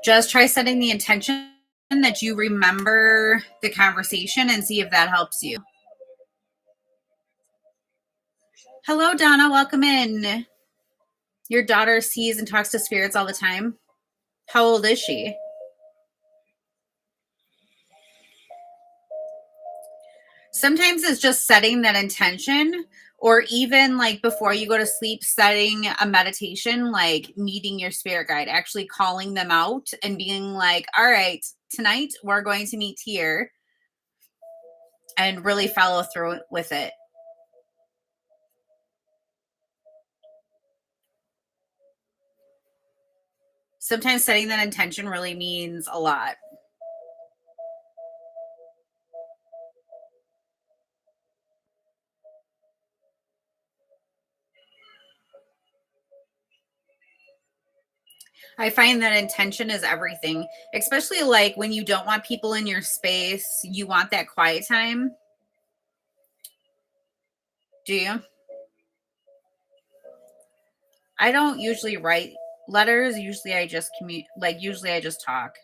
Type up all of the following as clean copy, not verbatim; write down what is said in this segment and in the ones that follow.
Just try setting the intention that you remember the conversation and see if that helps you. Hello, Donna. Welcome in. Your daughter sees and talks to spirits all the time. How old is she? Sometimes it's just setting that intention, or even like before you go to sleep, setting a meditation, like meeting your spirit guide, actually calling them out and being like, all right, tonight we're going to meet here, and really follow through with it. Sometimes setting that intention really means a lot. I find that intention is everything, especially like when you don't want people in your space, you want that quiet time. Do you? I don't usually write letters. Usually I just usually I just talk.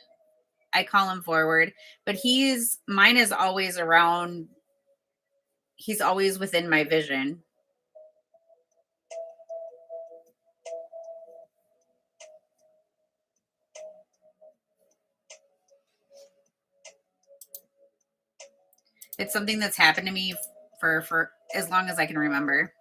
I call him forward, but mine is always around. He's always within my vision. It's something that's happened to me for as long as I can remember.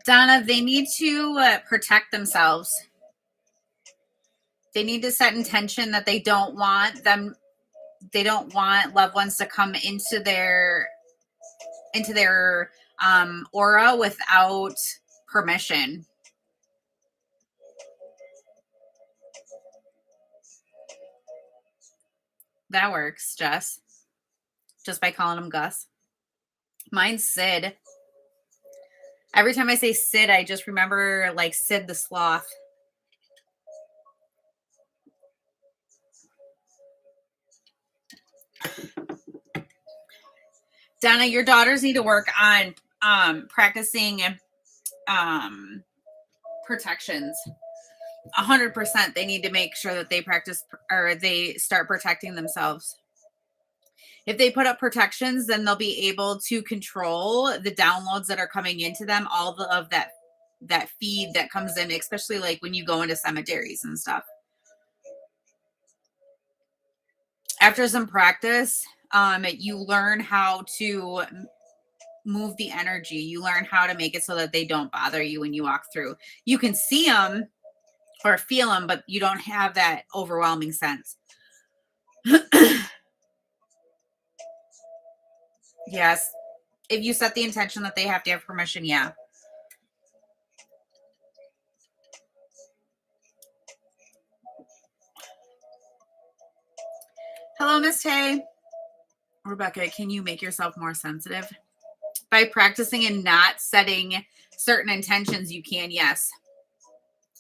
Donna, they need to protect themselves. They need to set intention that they don't want loved ones to come into their aura without permission. That works, Jess. Just by calling him Gus. Mine's Sid. Every time I say Sid, I just remember like Sid the Sloth. Donna, your daughters need to work on practicing protections. 100%. They need to make sure that they practice or they start protecting themselves. If they put up protections, then they'll be able to control the downloads that are coming into them, all of that feed that comes in, especially like when you go into cemeteries and stuff. After some practice, you learn how to move the energy. You learn how to make it so that they don't bother you when you walk through. You can see them or feel them, but you don't have that overwhelming sense. Yes. If you set the intention that they have to have permission, yeah. Hello, Miss Tay. Rebecca, can you make yourself more sensitive? By practicing and not setting certain intentions, you can, yes.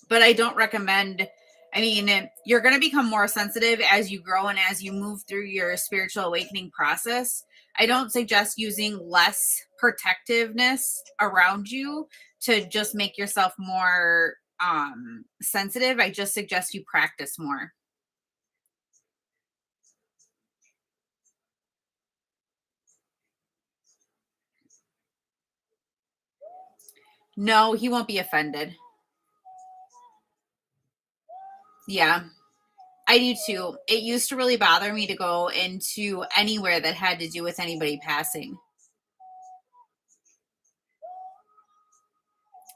But I don't recommend, you're going to become more sensitive as you grow and as you move through your spiritual awakening process. I don't suggest using less protectiveness around you to just make yourself more sensitive. I just suggest you practice more. No, he won't be offended. Yeah, I do too. It used to really bother me to go into anywhere that had to do with anybody passing.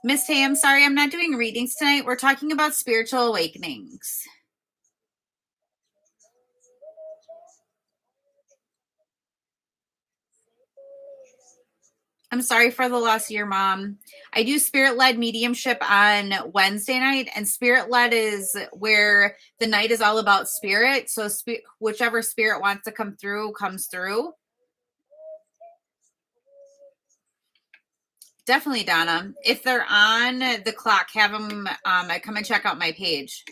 Miss Tay, I'm sorry, I'm not doing readings tonight. We're talking about spiritual awakenings. I'm sorry for the loss of your mom. I do spirit-led mediumship on Wednesday night, and spirit-led is where the night is all about spirit. So whichever spirit wants to come through, comes through. Definitely, Donna. If they're on the clock, have them come and check out my page.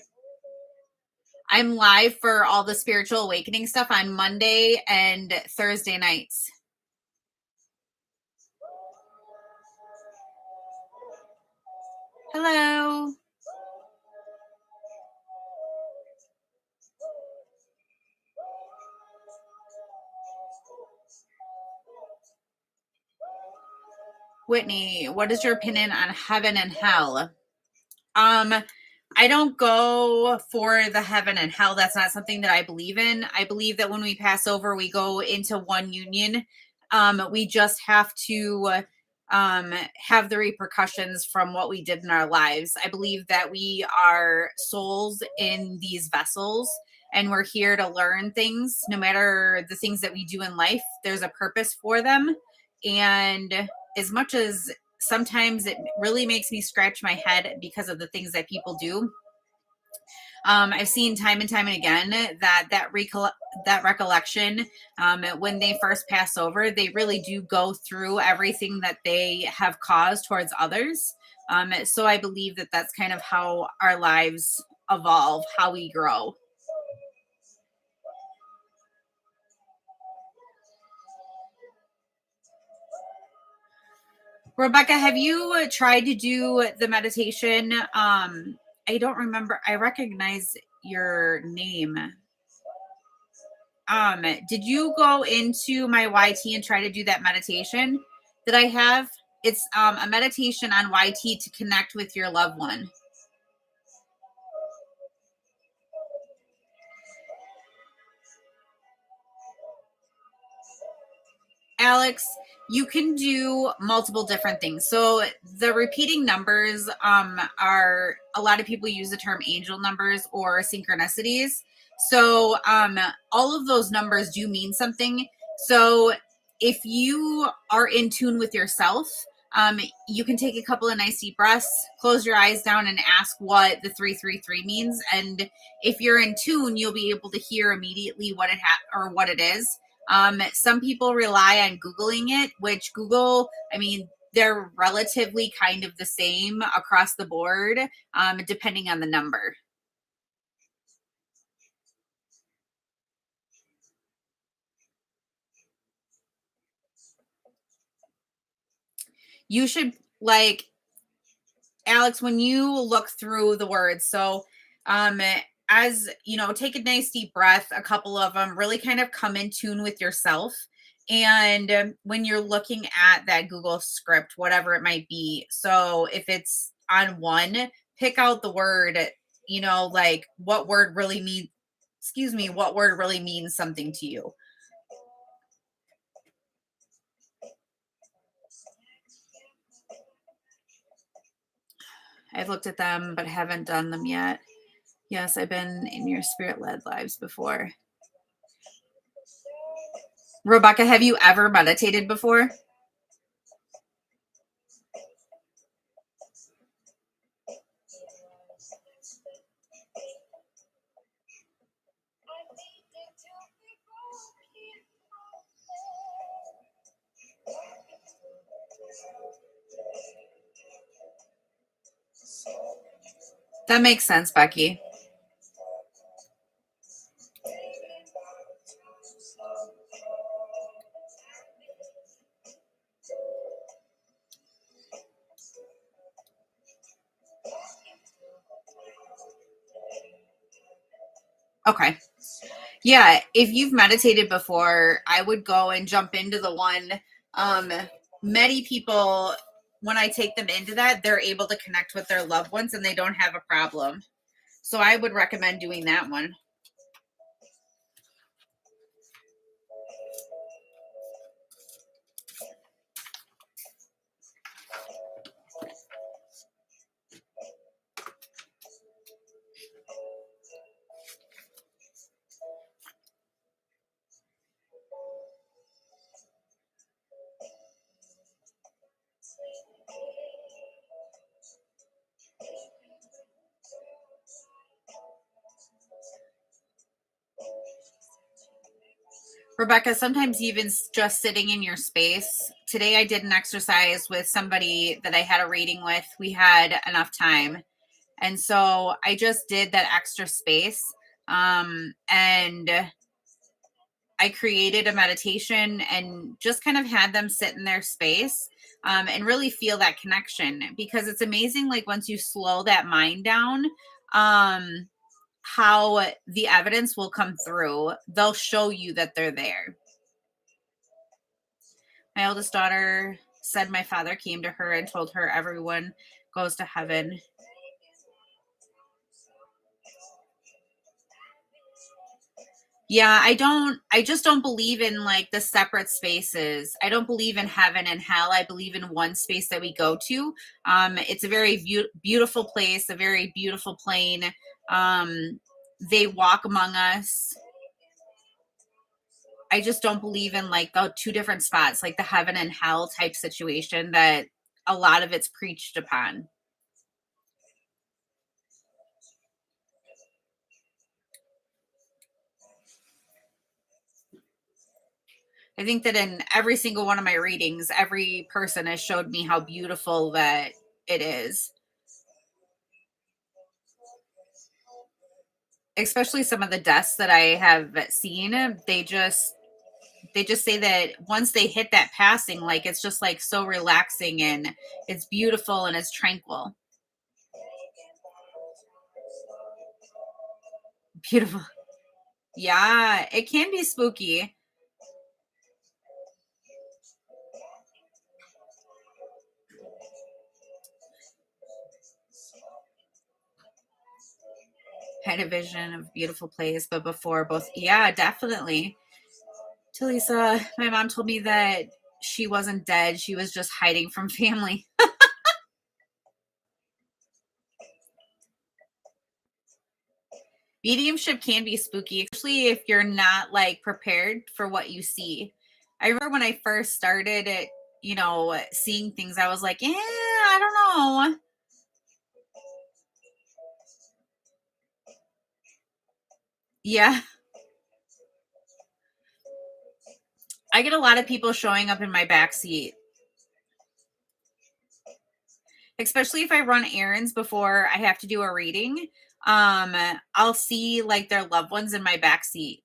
I'm live for all the spiritual awakening stuff on Monday and Thursday nights. Hello. Whitney, what is your opinion on heaven and hell? I don't go for the heaven and hell. That's not something that I believe in. I believe that when we pass over, we go into one union. We just have to have the repercussions from what we did in our lives. I believe that we are souls in these vessels, and we're here to learn things. No matter the things that we do in life, there's a purpose for them. And as much as sometimes it really makes me scratch my head because of the things that people do, I've seen time and time and again that recollection, when they first pass over, they really do go through everything that they have caused towards others. So I believe that that's kind of how our lives evolve, how we grow. Rebecca, have you tried to do the meditation? I don't remember. I recognize your name. Did you go into my YT and try to do that meditation that I have? It's a meditation on YT to connect with your loved one. Alex, you can do multiple different things. So the repeating numbers are, a lot of people use the term angel numbers or synchronicities. So all of those numbers do mean something. So if you are in tune with yourself, you can take a couple of nice deep breaths, close your eyes down, and ask what the 333 means. And if you're in tune, you'll be able to hear immediately what what it is. Some people rely on Googling it, which Google, I mean, they're relatively kind of the same across the board, depending on the number. You should, like, Alex, when you look through the words, so as you know, take a nice deep breath, a couple of them, really kind of come in tune with yourself. And when you're looking at that Google script, whatever it might be, so if it's on one, pick out the word, like what word really means, what word really means something to you. I've looked at them, but haven't done them yet. Yes, I've been in your spirit-led lives before. Rebecca, have you ever meditated before? That makes sense, Becky. Okay. Yeah, if you've meditated before, I would go and jump into the one. Many people, when I take them into that, they're able to connect with their loved ones and they don't have a problem. So I would recommend doing that one. Rebecca, sometimes even just sitting in your space. Today I did an exercise with somebody that I had a reading with. We had enough time. And so I just did that extra space. And I created a meditation and just kind of had them sit in their space, and really feel that connection, because it's amazing. Like once you slow that mind down, um, how the evidence will come through. They'll show you that they're there. My oldest daughter said my father came to her and told her everyone goes to heaven. Yeah, I just don't believe in like the separate spaces. I don't believe in heaven and hell. I believe in one space that we go to. It's a very beautiful place, a very beautiful plane. Um, they walk among us. I just don't believe in like the two different spots, like the heaven and hell type situation that a lot of it's preached upon. I think that in every single one of my readings, every person has showed me how beautiful that it is. Especially some of the deaths that I have seen, they just say that once they hit that passing, like it's just like so relaxing and it's beautiful and it's tranquil. Beautiful. Yeah, it can be spooky. Had a vision of a beautiful place, but before both, yeah, definitely. Talisa, my mom told me that she wasn't dead, she was just hiding from family. Mediumship can be spooky, especially if you're not like prepared for what you see. I remember when I first started it, seeing things, I was like, yeah, I don't know. Yeah. I get a lot of people showing up in my back seat, especially if I run errands before I have to do a reading. I'll see like their loved ones in my back seat.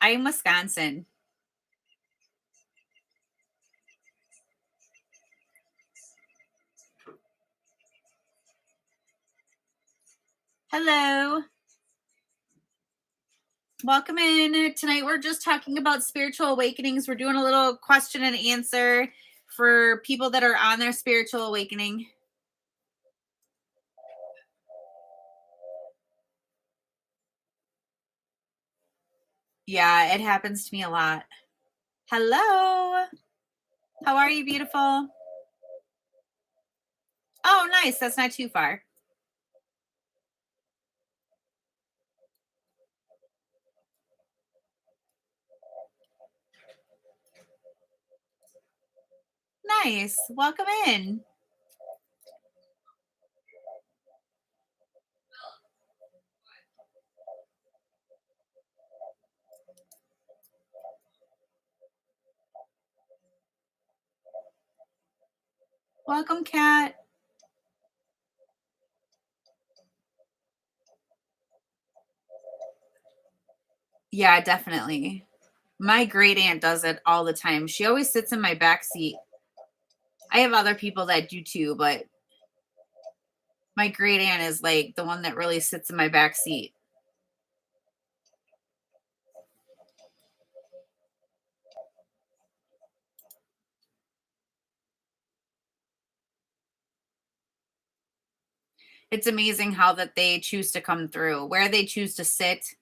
I am Wisconsin. Hello. Welcome in. Tonight we're just talking about spiritual awakenings. We're doing a little question and answer for people that are on their spiritual awakening. Yeah, it happens to me a lot. Hello. How are you, beautiful? Oh, nice. That's not too far. Nice. Welcome in. Welcome, Kat. Yeah, definitely. My great aunt does it all the time. She always sits in my back seat. I have other people that do too, but my great aunt is like the one that really sits in my back seat. It's amazing how that they choose to come through, where they choose to sit.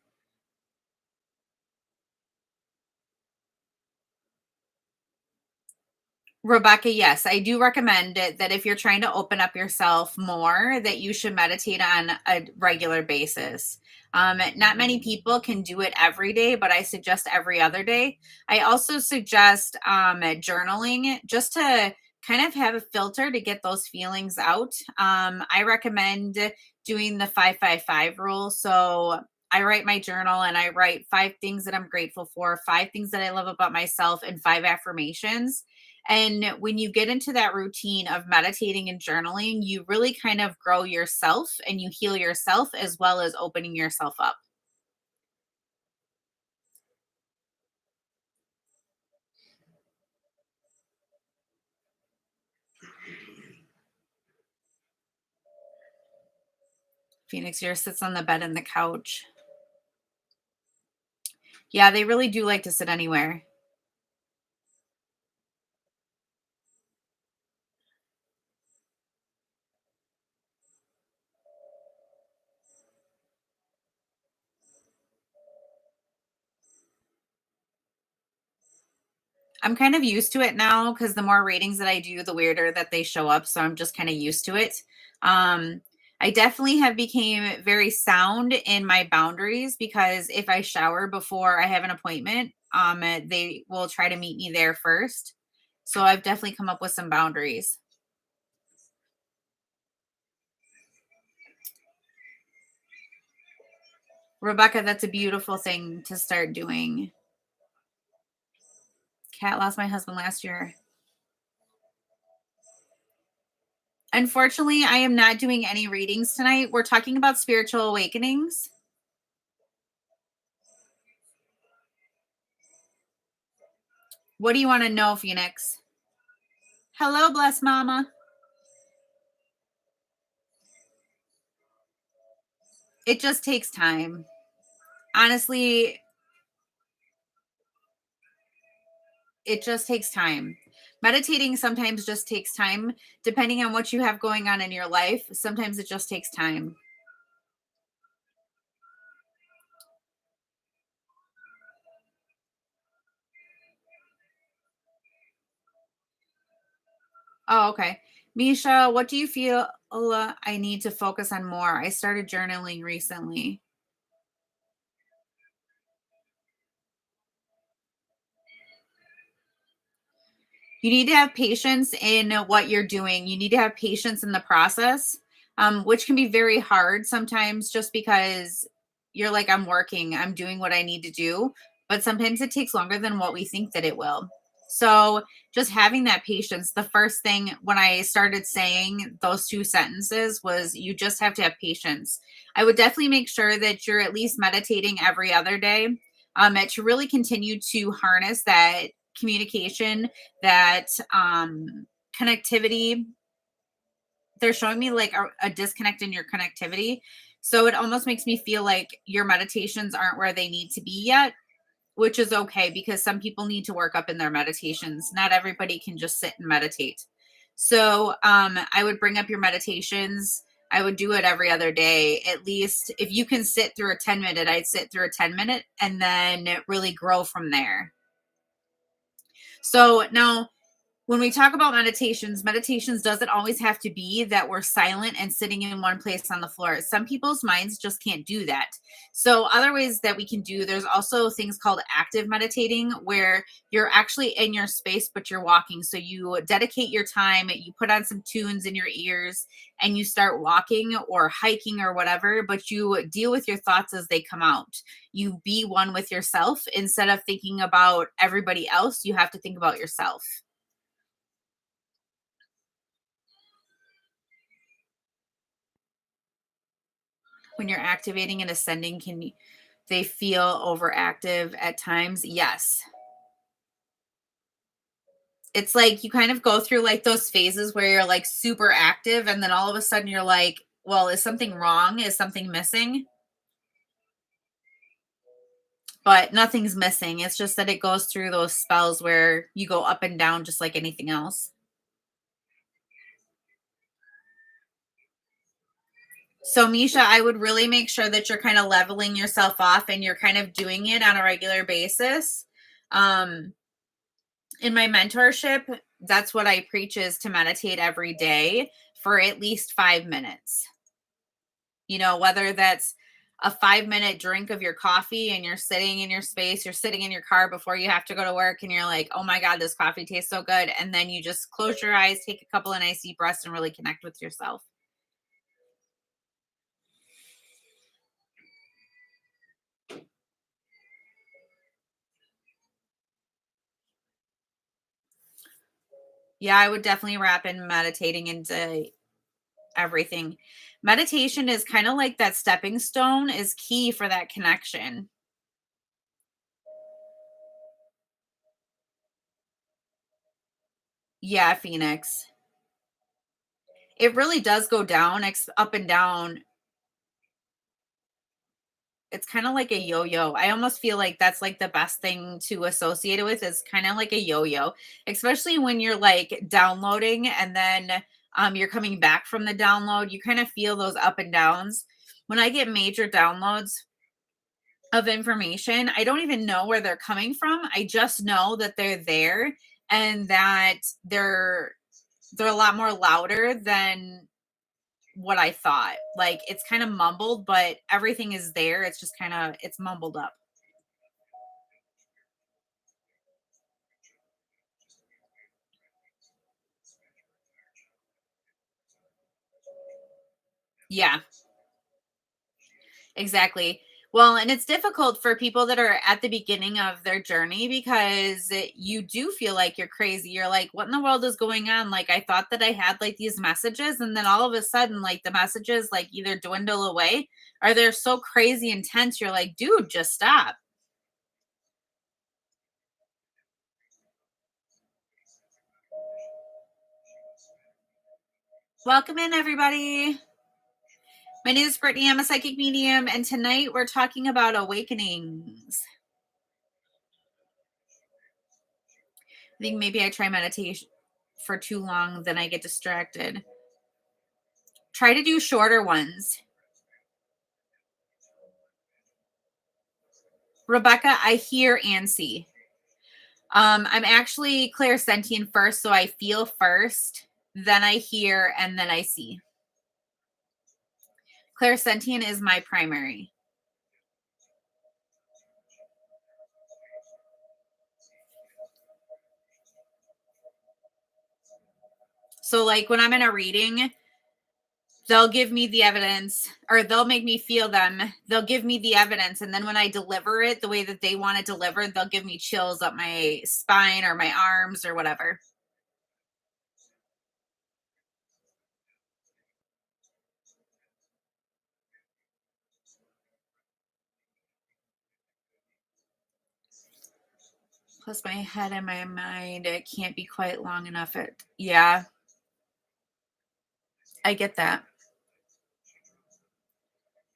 Rebecca, yes, I do recommend it that if you're trying to open up yourself more, that you should meditate on a regular basis. Not many people can do it every day, but I suggest every other day. I also suggest journaling just to kind of have a filter to get those feelings out. I recommend doing the 555 rule. So I write my journal and I write 5 things that I'm grateful for, 5 things that I love about myself, and 5 affirmations. And when you get into that routine of meditating and journaling, you really kind of grow yourself and you heal yourself as well as opening yourself up. Phoenix here sits on the bed and the couch. Yeah, they really do like to sit anywhere. I'm kind of used to it now because the more ratings that I do, the weirder that they show up. So I'm just kind of used to it. Um, I definitely have became very sound in my boundaries because if I shower before I have an appointment, they will try to meet me there first. So I've definitely come up with some boundaries. Rebecca, that's a beautiful thing to start doing. Cat lost my husband last year. Unfortunately, I am not doing any readings tonight. We're talking about spiritual awakenings. What do you want to know, Phoenix? Hello, bless mama. It just takes time. Honestly, it just takes time. Meditating sometimes just takes time, depending on what you have going on in your life. Sometimes it just takes time. Oh, okay. Misha, what do you feel I need to focus on more? I started journaling recently. You need to have patience in what you're doing. You need to have patience in the process, which can be very hard sometimes just because you're like, I'm working, I'm doing what I need to do. But sometimes it takes longer than what we think that it will. So just having that patience, the first thing when I started saying those two sentences was you just have to have patience. I would definitely make sure that you're at least meditating every other day, to really continue to harness that communication, that connectivity. They're showing me like a disconnect in your connectivity. So it almost makes me feel like your meditations aren't where they need to be yet, which is okay because some people need to work up in their meditations. Not everybody can just sit and meditate. So I would bring up your meditations. I would do it every other day. At least if you can sit through a 10-minute, I'd sit through a 10-minute and then really grow from there. So now when we talk about meditations doesn't always have to be that we're silent and sitting in one place on the floor. Some people's minds just can't do that. So other ways that we can do, there's also things called active meditating where you're actually in your space, but you're walking. So you dedicate your time, you put on some tunes in your ears and you start walking or hiking or whatever, but you deal with your thoughts as they come out. You be one with yourself instead of thinking about everybody else. You have to think about yourself. When you're activating and ascending, they feel overactive at times? Yes. It's like you kind of go through like those phases where you're like super active and then all of a sudden you're like, well, is something wrong? Is something missing? But nothing's missing. It's just that it goes through those spells where you go up and down just like anything else. So, Misha, I would really make sure that you're kind of leveling yourself off and you're kind of doing it on a regular basis. Um, in my mentorship, that's what I preach is to meditate every day for at least 5 minutes. Whether that's a 5 minute drink of your coffee and you're sitting in your space, you're sitting in your car before you have to go to work and you're like, oh my God, this coffee tastes so good. And then you just close your eyes, take a couple of nice deep breaths, and really connect with yourself. Yeah, I would definitely wrap in meditating into everything. Meditation is kind of like that stepping stone is key for that connection. Yeah, Phoenix. It really does go down, up and down. It's kind of like a yo-yo. I almost feel like that's like the best thing to associate it with is kind of like a yo-yo, especially when you're like downloading and then you're coming back from the download. You kind of feel those up and downs. When I get major downloads of information, I don't even know where they're coming from. I just know that they're there and that they're a lot more louder than what I thought. Like it's kind of mumbled, but everything is there. It's just kind of it's mumbled up. Yeah, exactly. Well, and it's difficult for people that are at the beginning of their journey because you do feel like you're crazy. You're like, what in the world is going on? Like, I thought that I had like these messages, and then all of a sudden, like the messages like either dwindle away or they're so crazy intense. You're like, dude, just stop. Welcome in, everybody. My name is Brittany. I'm a psychic medium, and tonight we're talking about awakenings. I think maybe I try meditation for too long, then I get distracted. Try to do shorter ones. Rebecca, I hear and see. I'm actually clairsentient first, so I feel first, then I hear, and then I see. Clairsentient is my primary. So, like when I'm in a reading, they'll give me the evidence or they'll make me feel them. They'll give me the evidence. And then when I deliver it the way that they want it delivered, they'll give me chills up my spine or my arms or whatever. Plus my head and my mind, it can't be quite long enough. Yeah, I get that.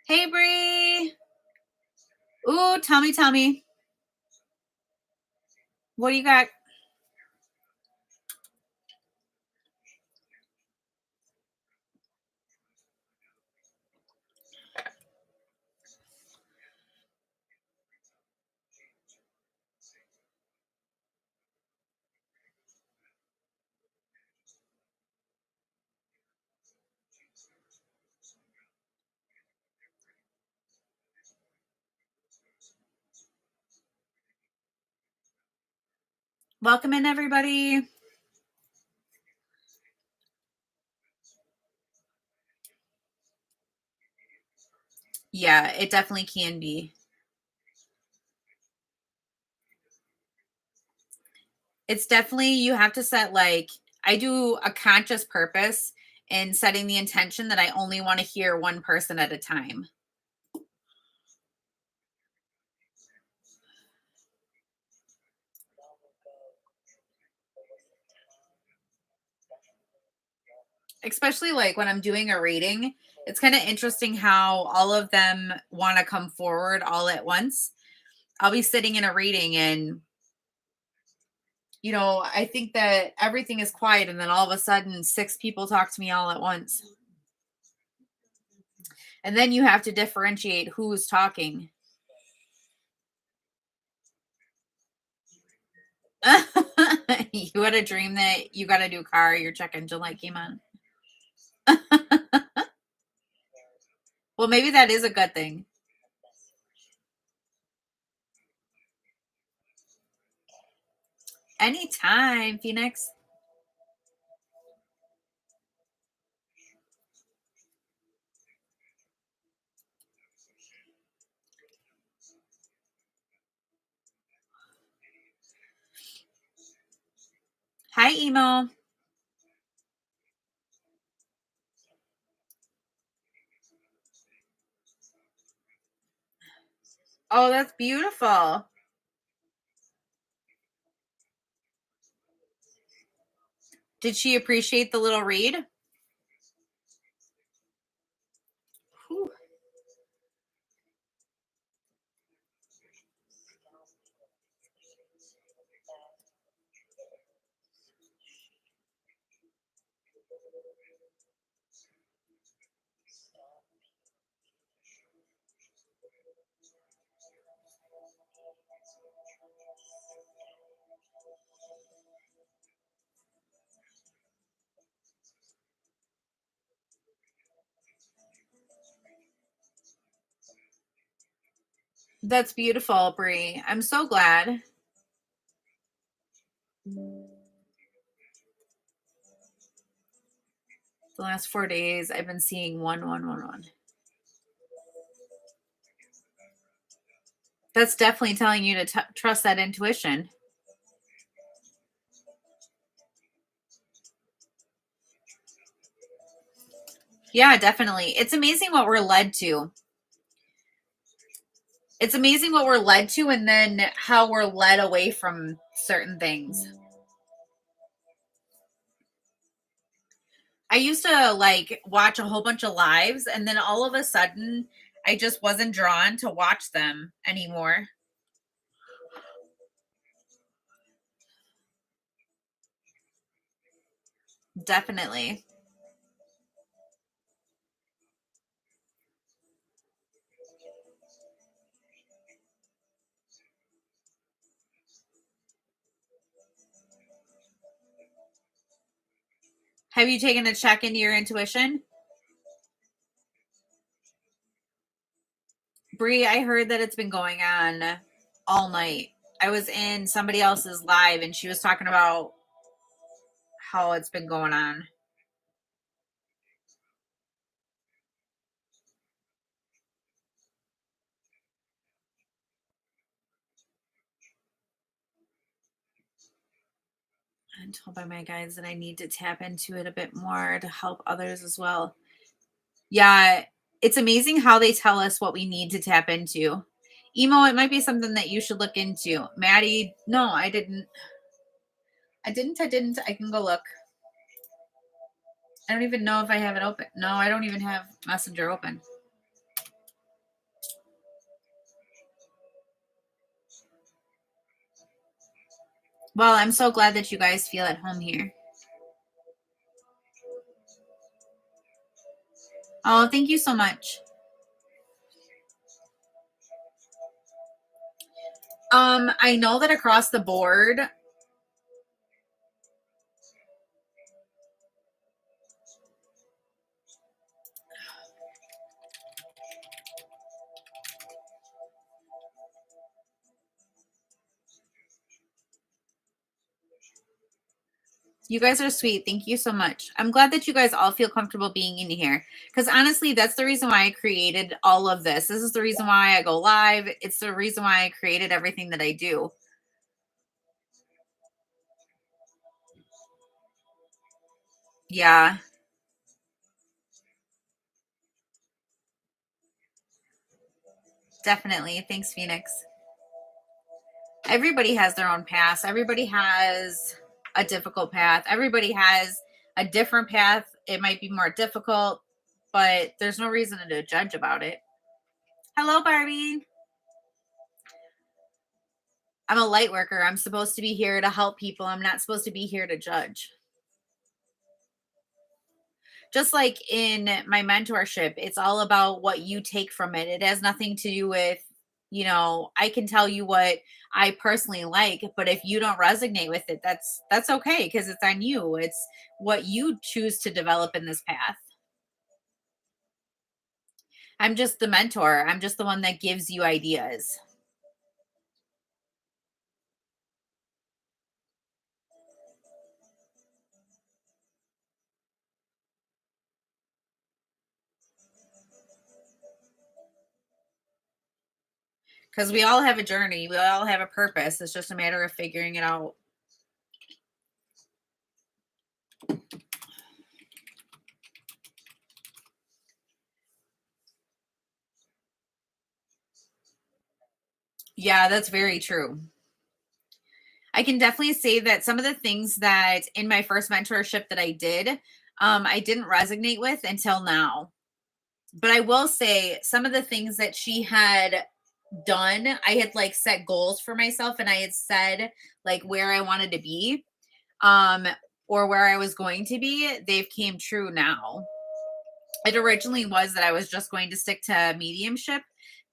Hey, Bree. Ooh, tell me. What do you got? Welcome in, everybody. Yeah, it definitely can be. It's definitely, you have to set like, I do a conscious purpose in setting the intention that I only want to hear one person at a time. Especially like when I'm doing a reading, it's kind of interesting how all of them want to come forward all at once. I'll be sitting in a reading and I think that everything is quiet and then all of a sudden six people talk to me all at once. And then you have to differentiate who's talking. You had a dream that you got a new car, your check engine light came on. Well, maybe that is a good thing. Anytime, Phoenix. Hi, Emo. Oh, that's beautiful. Did she appreciate the little read? Whew. That's beautiful, Bree. I'm so glad. The last 4 days, I've been seeing 1111. That's definitely telling you to trust that intuition. Yeah, definitely. It's amazing what we're led to. It's amazing what we're led to and then how we're led away from certain things. I used to like watch a whole bunch of lives and then all of a sudden I just wasn't drawn to watch them anymore. Definitely. Have you taken a check into your intuition? Bree, I heard that it's been going on all night. I was in somebody else's live and she was talking about how it's been going on. I'm told by my guides that I need to tap into it a bit more to help others as well. Yeah, it's amazing how they tell us what we need to tap into. Emo, it might be something that you should look into. Maddie, no, I didn't. I didn't. I can go look. I don't even know if I have it open. No, I don't even have Messenger open. Well, I'm so glad that you guys feel at home here. Oh, thank you so much. I know that across the board, you guys are sweet. Thank you so much. I'm glad that you guys all feel comfortable being in here. Because honestly, that's the reason why I created all of this. This is the reason why I go live. It's the reason why I created everything that I do. Yeah, definitely. Thanks, Phoenix. Everybody has their own path. Everybody has a difficult path. Everybody has a different path. It might be more difficult, but there's no reason to judge about it. Hello, Barbie. I'm a light worker. I'm supposed to be here to help people. I'm not supposed to be here to judge. Just like in my mentorship, it's all about what you take from it. It has nothing to do with, I can tell you what I personally like, but if you don't resonate with it, that's okay because it's on you. It's what you choose to develop in this path. I'm just the mentor. I'm just the one that gives you ideas. Because we all have a journey. We all have a purpose. It's just a matter of figuring it out. Yeah, that's very true. I can definitely say that some of the things that in my first mentorship that I didn't resonate with until now. But I will say some of the things that she had done, I had like set goals for myself and I had said like where I wanted to be, um, or where I was going to be, they've came true now. It originally was that I was just going to stick to mediumship,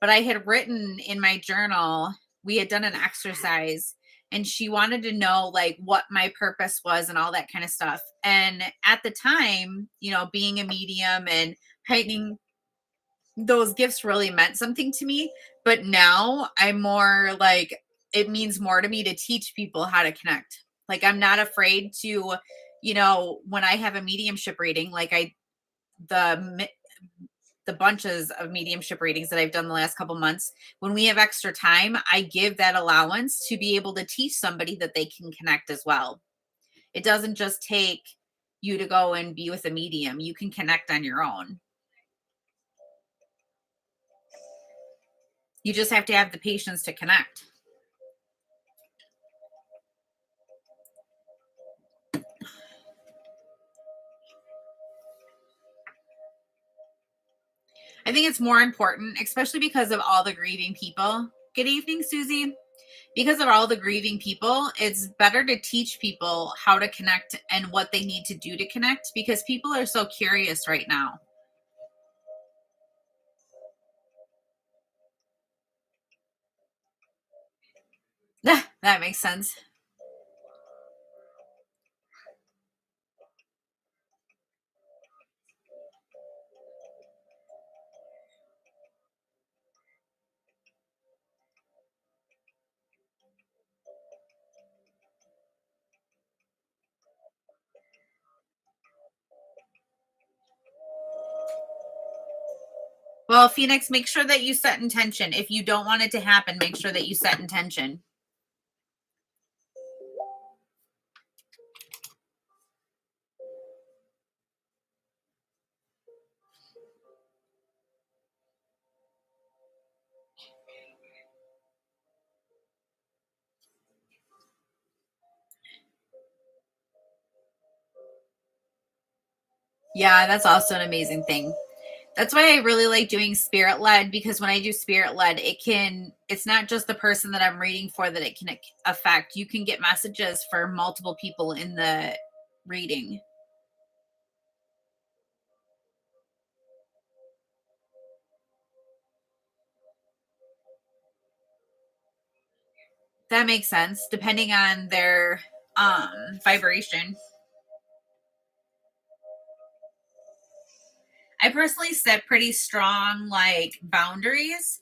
but I had written in my journal, we had done an exercise and she wanted to know like what my purpose was and all that kind of stuff. And at the time, being a medium and heightening those gifts really meant something to me. But now I'm more like, it means more to me to teach people how to connect. Like, I'm not afraid to, when I have a mediumship reading, like the the bunches of mediumship readings that I've done the last couple months, when we have extra time, I give that allowance to be able to teach somebody that they can connect as well. It doesn't just take you to go and be with a medium. You can connect on your own. You just have to have the patience to connect. I think it's more important, especially because of all the grieving people. Good evening, Susie. Because of all the grieving people, it's better to teach people how to connect and what they need to do to connect because people are so curious right now. That makes sense. Well, Phoenix, make sure that you set intention. If you don't want it to happen, make sure that you set intention. Yeah, that's also an amazing thing. That's why I really like doing spirit led because when I do spirit led, it's not just the person that I'm reading for that it can affect. You can get messages for multiple people in the reading. That makes sense depending on their vibration. I personally set pretty strong like boundaries.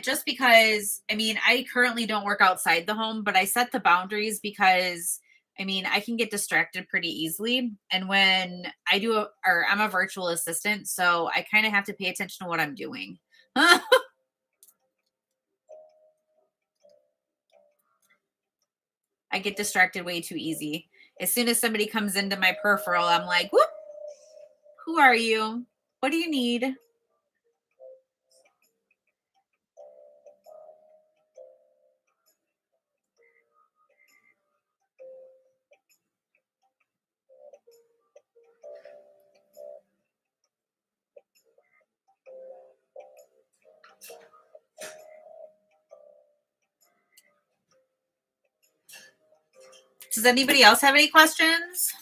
Just because I currently don't work outside the home, but I set the boundaries because I can get distracted pretty easily. And when or I'm a virtual assistant, so I kind of have to pay attention to what I'm doing. I get distracted way too easy. As soon as somebody comes into my peripheral, I'm like, whoop, who are you? What do you need? Does anybody else have any questions?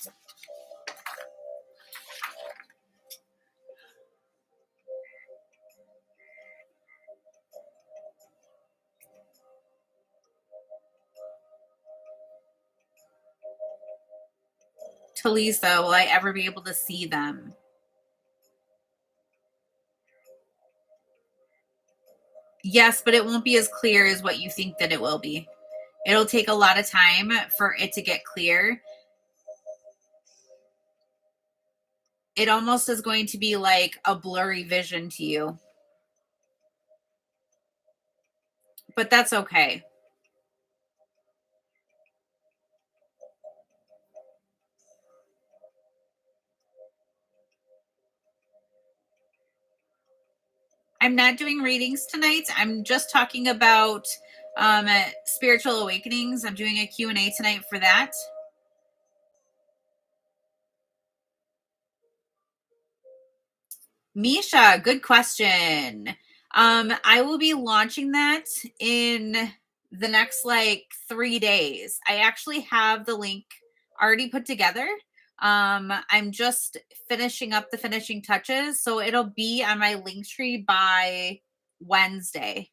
Talisa, will I ever be able to see them? Yes, but it won't be as clear as what you think that it will be. It'll take a lot of time for it to get clear. It almost is going to be like a blurry vision to you, but that's okay. I'm not doing readings tonight. I'm just talking about Spiritual Awakenings. I'm doing a Q&A tonight for that. Misha, good question. I will be launching that in the next like 3 days. I actually have the link already put together. I'm just finishing up the finishing touches, so it'll be on my link tree by Wednesday.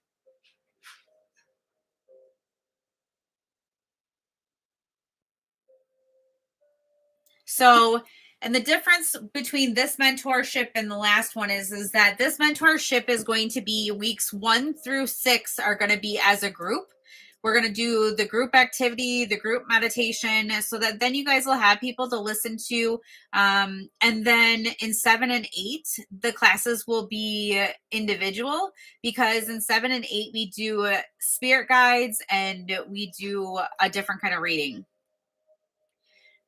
So, and the difference between this mentorship and the last one is that this mentorship is going to be weeks 1 through 6 are going to be as a group. We're going to do the group activity, the group meditation, so that then you guys will have people to listen to. And then in 7 and 8, the classes will be individual, because in 7 and 8, we do spirit guides and we do a different kind of reading.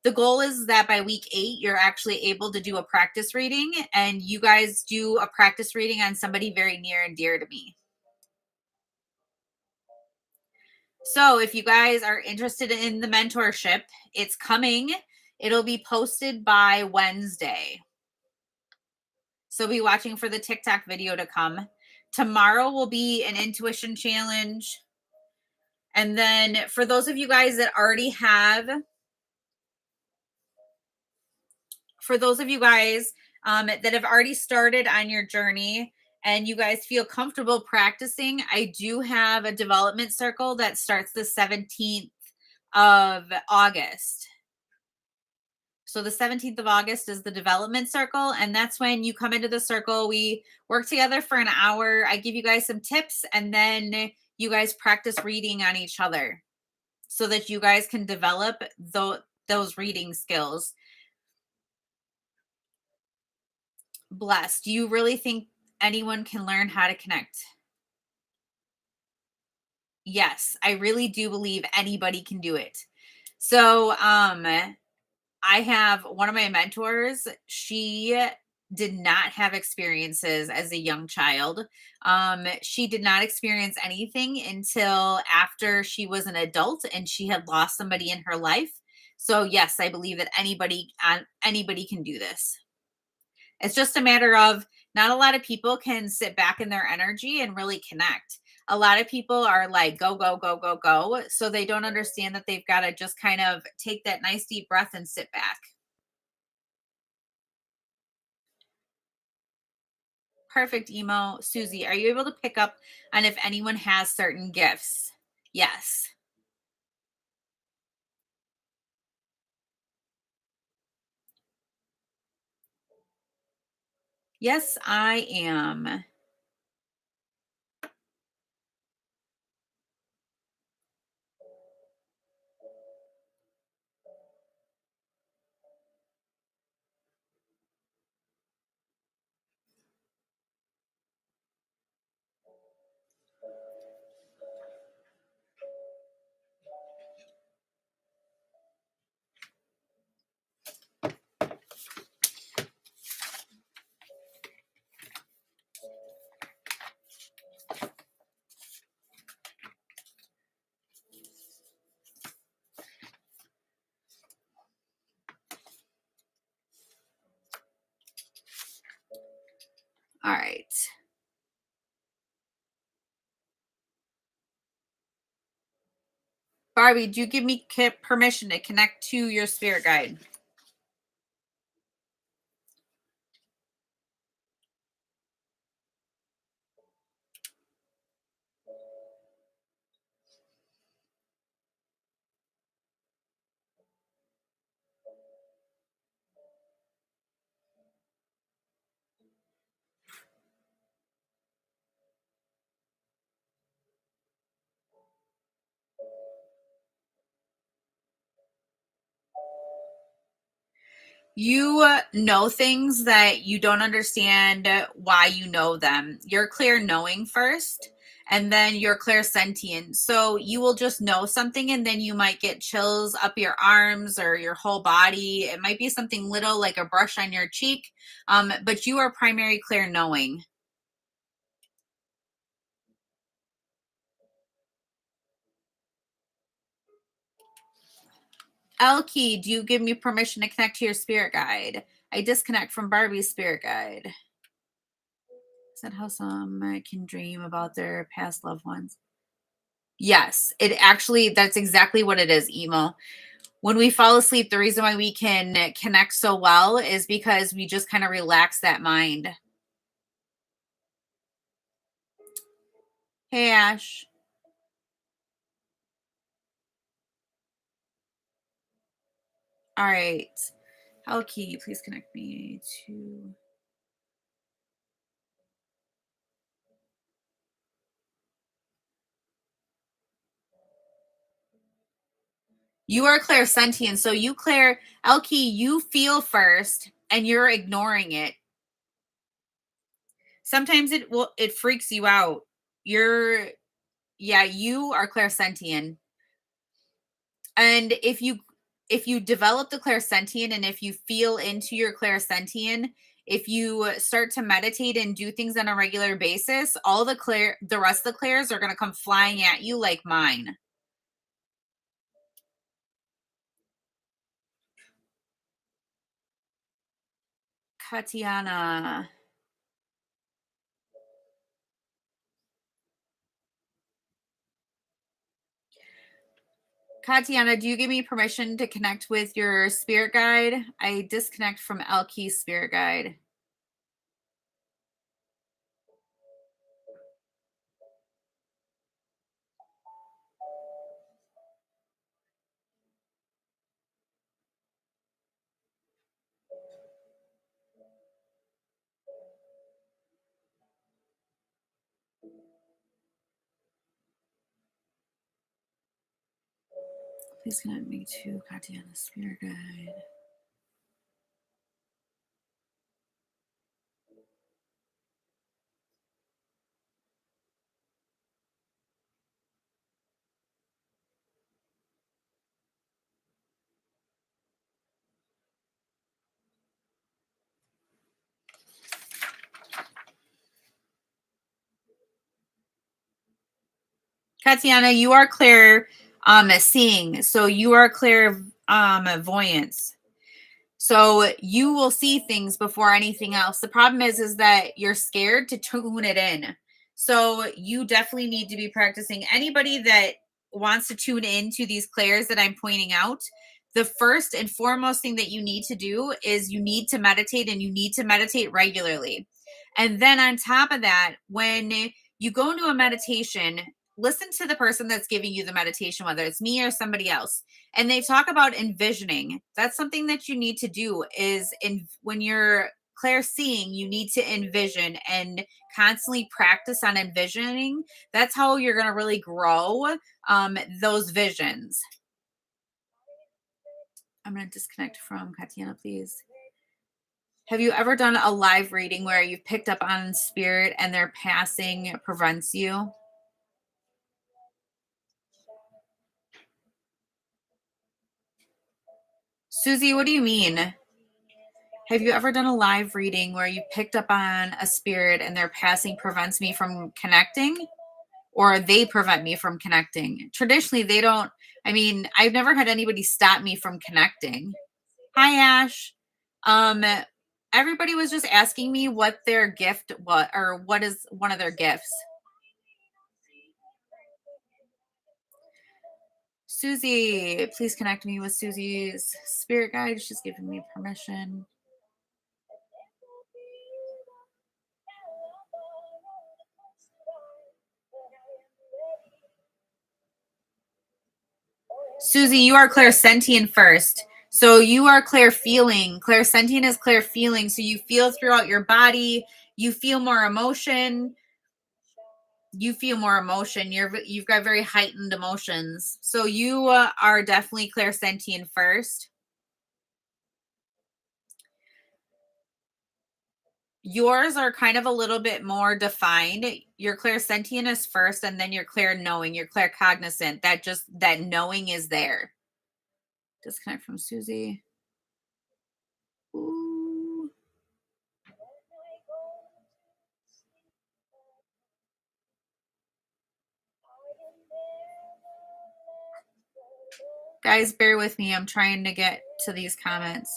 The goal is that by week 8, you're actually able to do a practice reading, and you guys do a practice reading on somebody very near and dear to me. So if you guys are interested in the mentorship, it's coming. It'll be posted by Wednesday. So be watching for the TikTok video to come. Tomorrow will be an intuition challenge. And then for those of you guys that already have, that have already started on your journey and you guys feel comfortable practicing, I do have a development circle that starts the 17th of August. So the 17th of August is the development circle, and that's when you come into the circle. We work together for an hour. I give you guys some tips, and then you guys practice reading on each other so that you guys can develop those reading skills. Blessed. Do you really think anyone can learn how to connect? Yes, I really do believe anybody can do it. So, I have one of my mentors. She did not have experiences as a young child. She did not experience anything until after she was an adult and she had lost somebody in her life. So, yes, I believe that anybody can do this. It's just a matter of not a lot of people can sit back in their energy and really connect. A lot of people are like, go, go, go, go, go. So they don't understand that they've got to just kind of take that nice deep breath and sit back. Perfect, emo. Susie, are you able to pick up on if anyone has certain gifts? Yes. Yes, I am. All right. Barbie, do you give me permission to connect to your spirit guide? You know things that you don't understand why you know them. You're clear knowing first, and then you're clairsentient. So you will just know something, and then you might get chills up your arms or your whole body. It might be something little like a brush on your cheek, but you are primary clear knowing. Elkie, do you give me permission to connect to your spirit guide? I disconnect from Barbie's spirit guide. Is that how some can dream about their past loved ones? Yes, it actually, that's exactly what it is, Emo. When we fall asleep, the reason why we can connect so well is because we just kind of relax that mind. Hey, Ash. All right. Elkie, please connect me to... You are clairsentient. So you, Elkie, you feel first and you're ignoring it. Sometimes it freaks you out. You are clairsentient. And if you develop the clairsentient and if you feel into your clairsentient, if you start to meditate and do things on a regular basis, the rest of the clairs are going to come flying at you like mine. Katiana. Katiana, do you give me permission to connect with your spirit guide? I disconnect from Elkie's spirit guide. Please connect me to Katiana's spirit guide. Katiana, you are clear seeing. So you are clear voyance. So you will see things before anything else. The problem is that you're scared to tune it in. So you definitely need to be practicing. Anybody that wants to tune into these clairs that I'm pointing out, the first and foremost thing that you need to do is you need to meditate, and you need to meditate regularly. And then on top of that, when you go into a meditation, listen to the person that's giving you the meditation, whether it's me or somebody else, and they talk about envisioning. That's something that you need to do is when you're clair seeing, you need to envision and constantly practice on envisioning. That's how you're going to really grow those visions. I'm going to disconnect from Katiana, please. Have you ever done a live reading where you've picked up on spirit and their passing prevents you? Susie, what do you mean? Have you ever done a live reading where you picked up on a spirit and their passing prevents me from connecting, or they prevent me from connecting? Traditionally, they don't. I mean, I've never had anybody stop me from connecting. Hi, Ash. Everybody was just asking me what their gift was, or what is one of their gifts. Susie, please connect me with Susie's spirit guide. She's giving me permission. Susie, you are clairsentient first. So you are clear feeling. Clairsentient is clear feeling. So you feel throughout your body. You feel more emotion. You've got very heightened emotions. So you are definitely clairsentient first. Yours are kind of a little bit more defined. Your clairsentient is first, and then your clear knowing, your claircognizant. That knowing is there. Disconnect from Susie. Ooh. Guys, bear with me. I'm trying to get to these comments.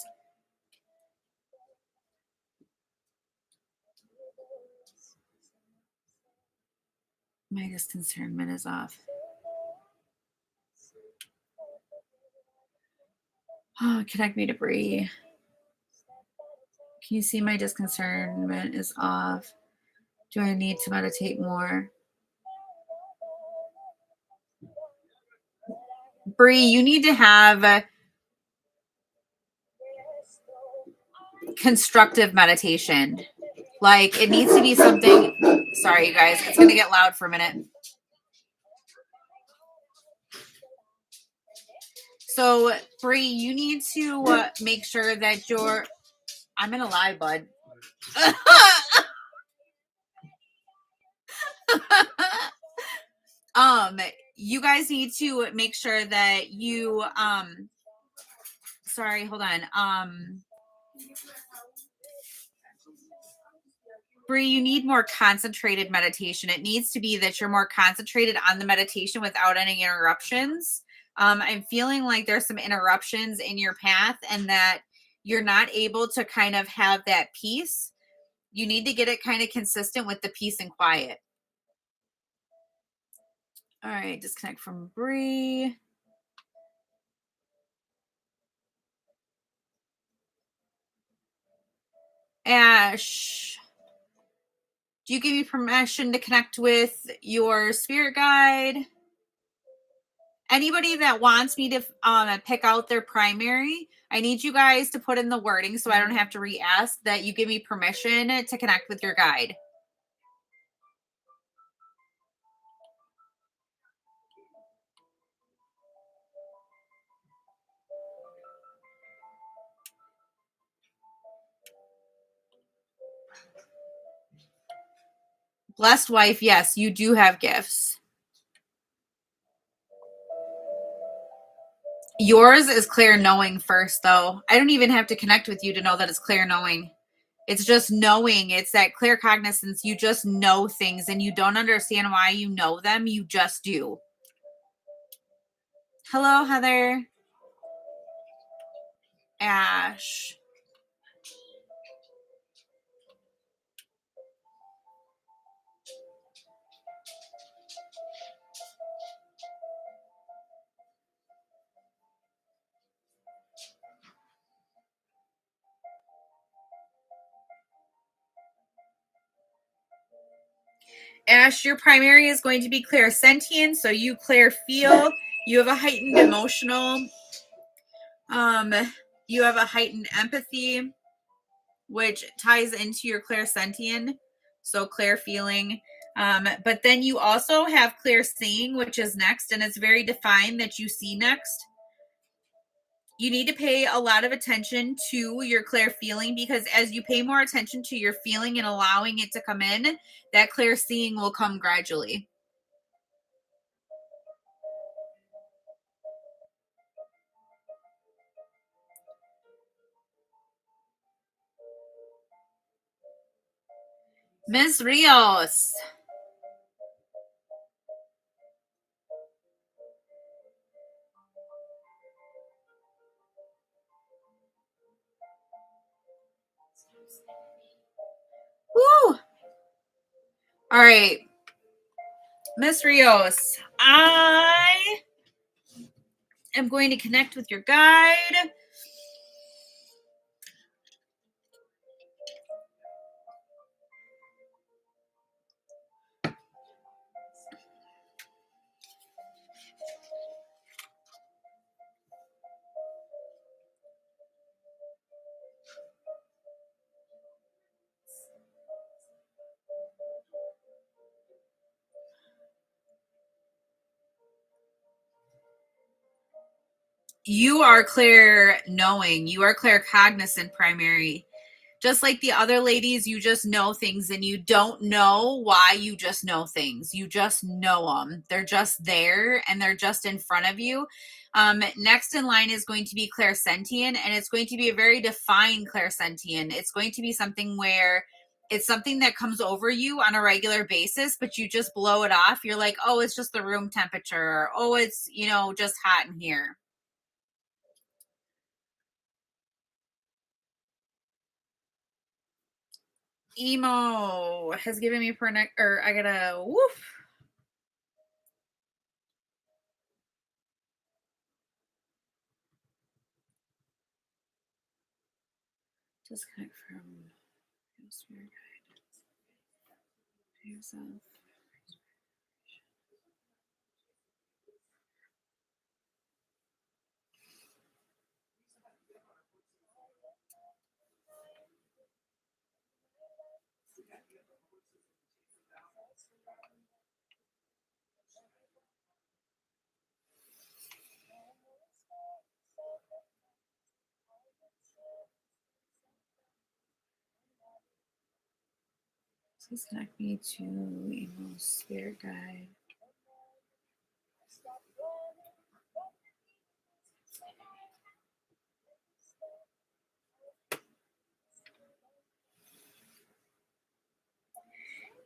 My discernment is off. Oh, connect me to Bree. Can you see my discernment is off? Do I need to meditate more? Bree, you need to have constructive meditation. Like, it needs to be something. Sorry, you guys. It's going to get loud for a minute. So, Bree, you need to make sure that you're. I'm in a live, bud. You guys need to make sure that you sorry, hold on. Bree, you need more concentrated meditation. It needs to be that you're more concentrated on the meditation without any interruptions. I'm feeling like there's some interruptions in your path and that you're not able to kind of have that peace. You need to get it kind of consistent with the peace and quiet. All right, disconnect from Bree. Ash, do you give me permission to connect with your spirit guide? Anybody that wants me to pick out their primary, I need you guys to put in the wording so I don't have to re-ask that you give me permission to connect with your guide. Blessed wife, yes, you do have gifts. Yours is clear knowing first, though. I don't even have to connect with you to know that it's clear knowing. It's just knowing. It's that clear cognizance. You just know things and you don't understand why you know them. You just do. Hello, Heather. Ash. Ash, your primary is going to be clairsentient, so you feel. You have a heightened emotional. You have a heightened empathy, which ties into your clairsentient, so clear feeling. But then you also have clear seeing, which is next, and it's very defined that you see next. You need to pay a lot of attention to your clear feeling, because as you pay more attention to your feeling and allowing it to come in, that clear seeing will come gradually. Miss Rios. Woo! All right. Miss Rios, I am going to connect with your guide. You are clear knowing. You are clear cognizant primary. Just like the other ladies, you just know things and you don't know why you just know things. You just know them. They're just there and they're just in front of you. Next in line is going to be clairsentient, and it's going to be a very defined clairsentient. It's going to be something where it's something that comes over you on a regular basis, but you just blow it off. You're like, oh, it's just the room temperature. Oh, it's, just hot in here. Emo has given me or I gotta woof. Disconnect from spirit guide yourself. Please connect me to Emo spirit guide.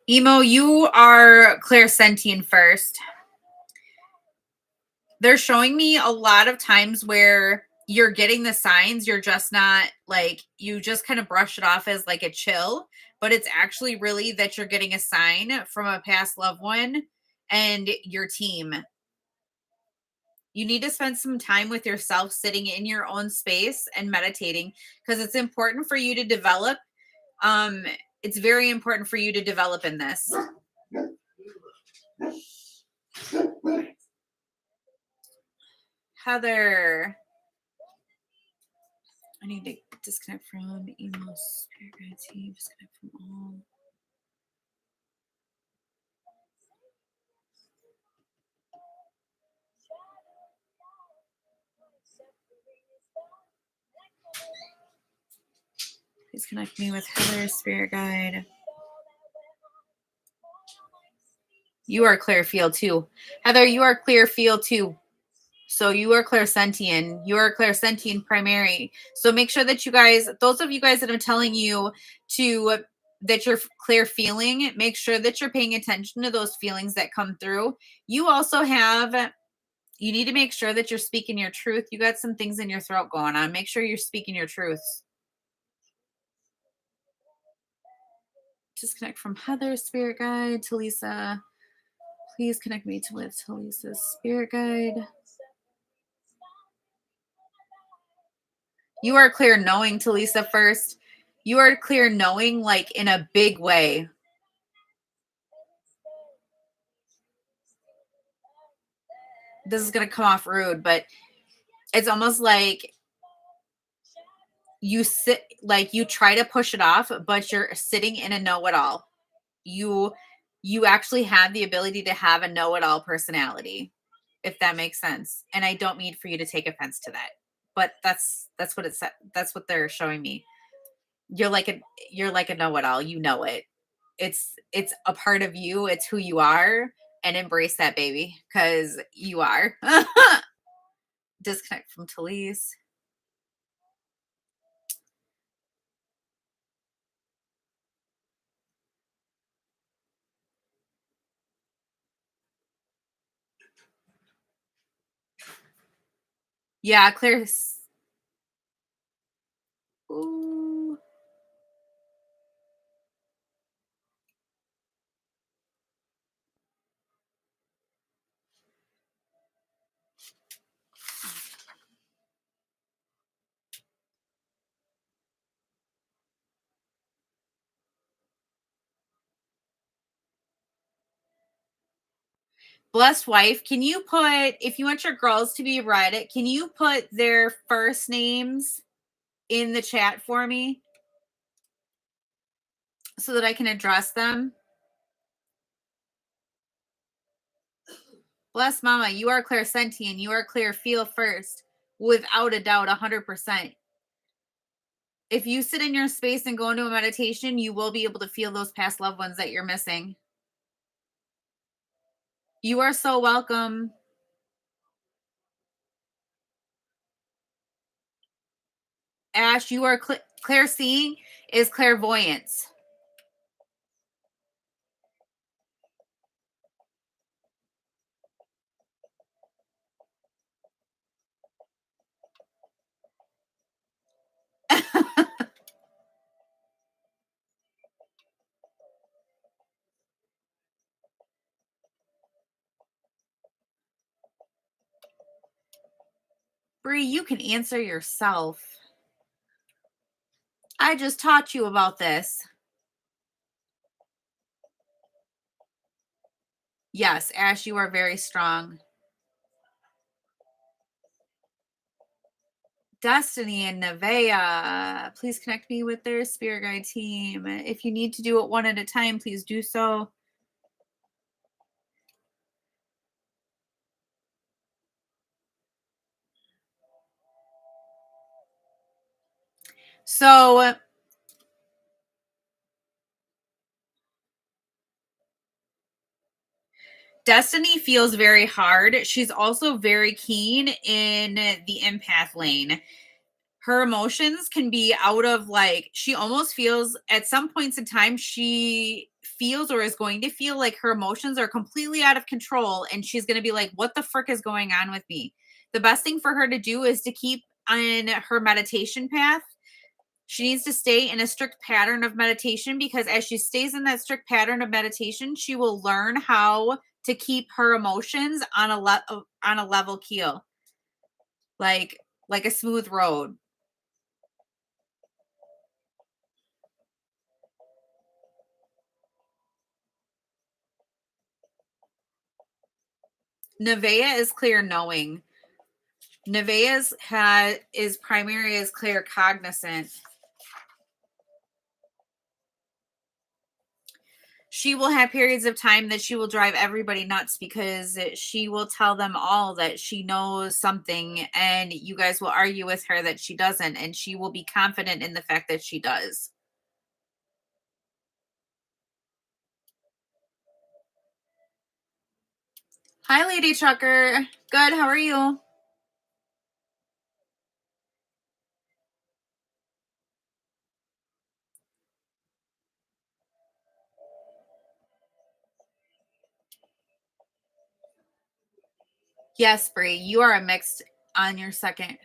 Emo, you are clairsentient first. They're showing me a lot of times where you're getting the signs, you're just not like, you just kind of brush it off as like a chill, but it's actually really that you're getting a sign from a past loved one and your team. You need to spend some time with yourself, sitting in your own space and meditating, because it's important for you to develop. Um, it's very important for you to develop in this. Heather, I need to disconnect from emo spirit guide team, disconnect from all. Please connect me with Heather's spirit guide. You are clear field too. Heather, you are clear field too. So you are clairsentient. You are clairsentient primary. So make sure that you guys, those of you guys that I'm telling you to, that you're clear feeling, make sure that you're paying attention to those feelings that come through. You also have, you need to make sure that you're speaking your truth. You got some things in your throat going on. Make sure you're speaking your truths. Disconnect from Heather's spirit guide. Talisa, please connect me with Talisa's spirit guide. You are clear knowing, Talisa, first. You are clear knowing, like in a big way. This is going to come off rude, but it's almost like you sit, like you try to push it off, but you're sitting in a know-it-all. You actually have the ability to have a know-it-all personality, if that makes sense. And I don't mean for you to take offense to that, but that's what it said. That's what they're showing me. You're like a know-it-all. You know it. It's a part of you. It's who you are, and embrace that, baby, because you are. Disconnect from Talise. Yeah, Claire. Ooh. Blessed wife, can you put, if you want your girls to be read, can you put their first names in the chat for me so that I can address them? Bless mama, you are clairsentient. You are clear. Feel first, without a doubt, 100%. If you sit in your space and go into a meditation, you will be able to feel those past loved ones that you're missing. You are so welcome. Ash, you are clear seeing is clairvoyance. Bree, you can answer yourself. I just taught you about this. Yes, Ash, you are very strong. Destiny and Nevaeh, please connect me with their spirit guide team. If you need to do it one at a time, please do so. So Destiny feels very hard. She's also very keen in the empath lane. Her emotions can be out of like, she almost feels at some points in time, she feels or is going to feel like her emotions are completely out of control. And she's going to be like, what the frick is going on with me? The best thing for her to do is to keep on her meditation path. She needs to stay in a strict pattern of meditation, because as she stays in that strict pattern of meditation, she will learn how to keep her emotions on a level keel, like a smooth road. Nevaeh is clear knowing. Nevaeh's is primary as clear cognizant. She will have periods of time that she will drive everybody nuts, because she will tell them all that she knows something, and you guys will argue with her that she doesn't, and she will be confident in the fact that she does. Hi, Lady Trucker. Good. How are you? Yes, Bree. You are a mixed on your second.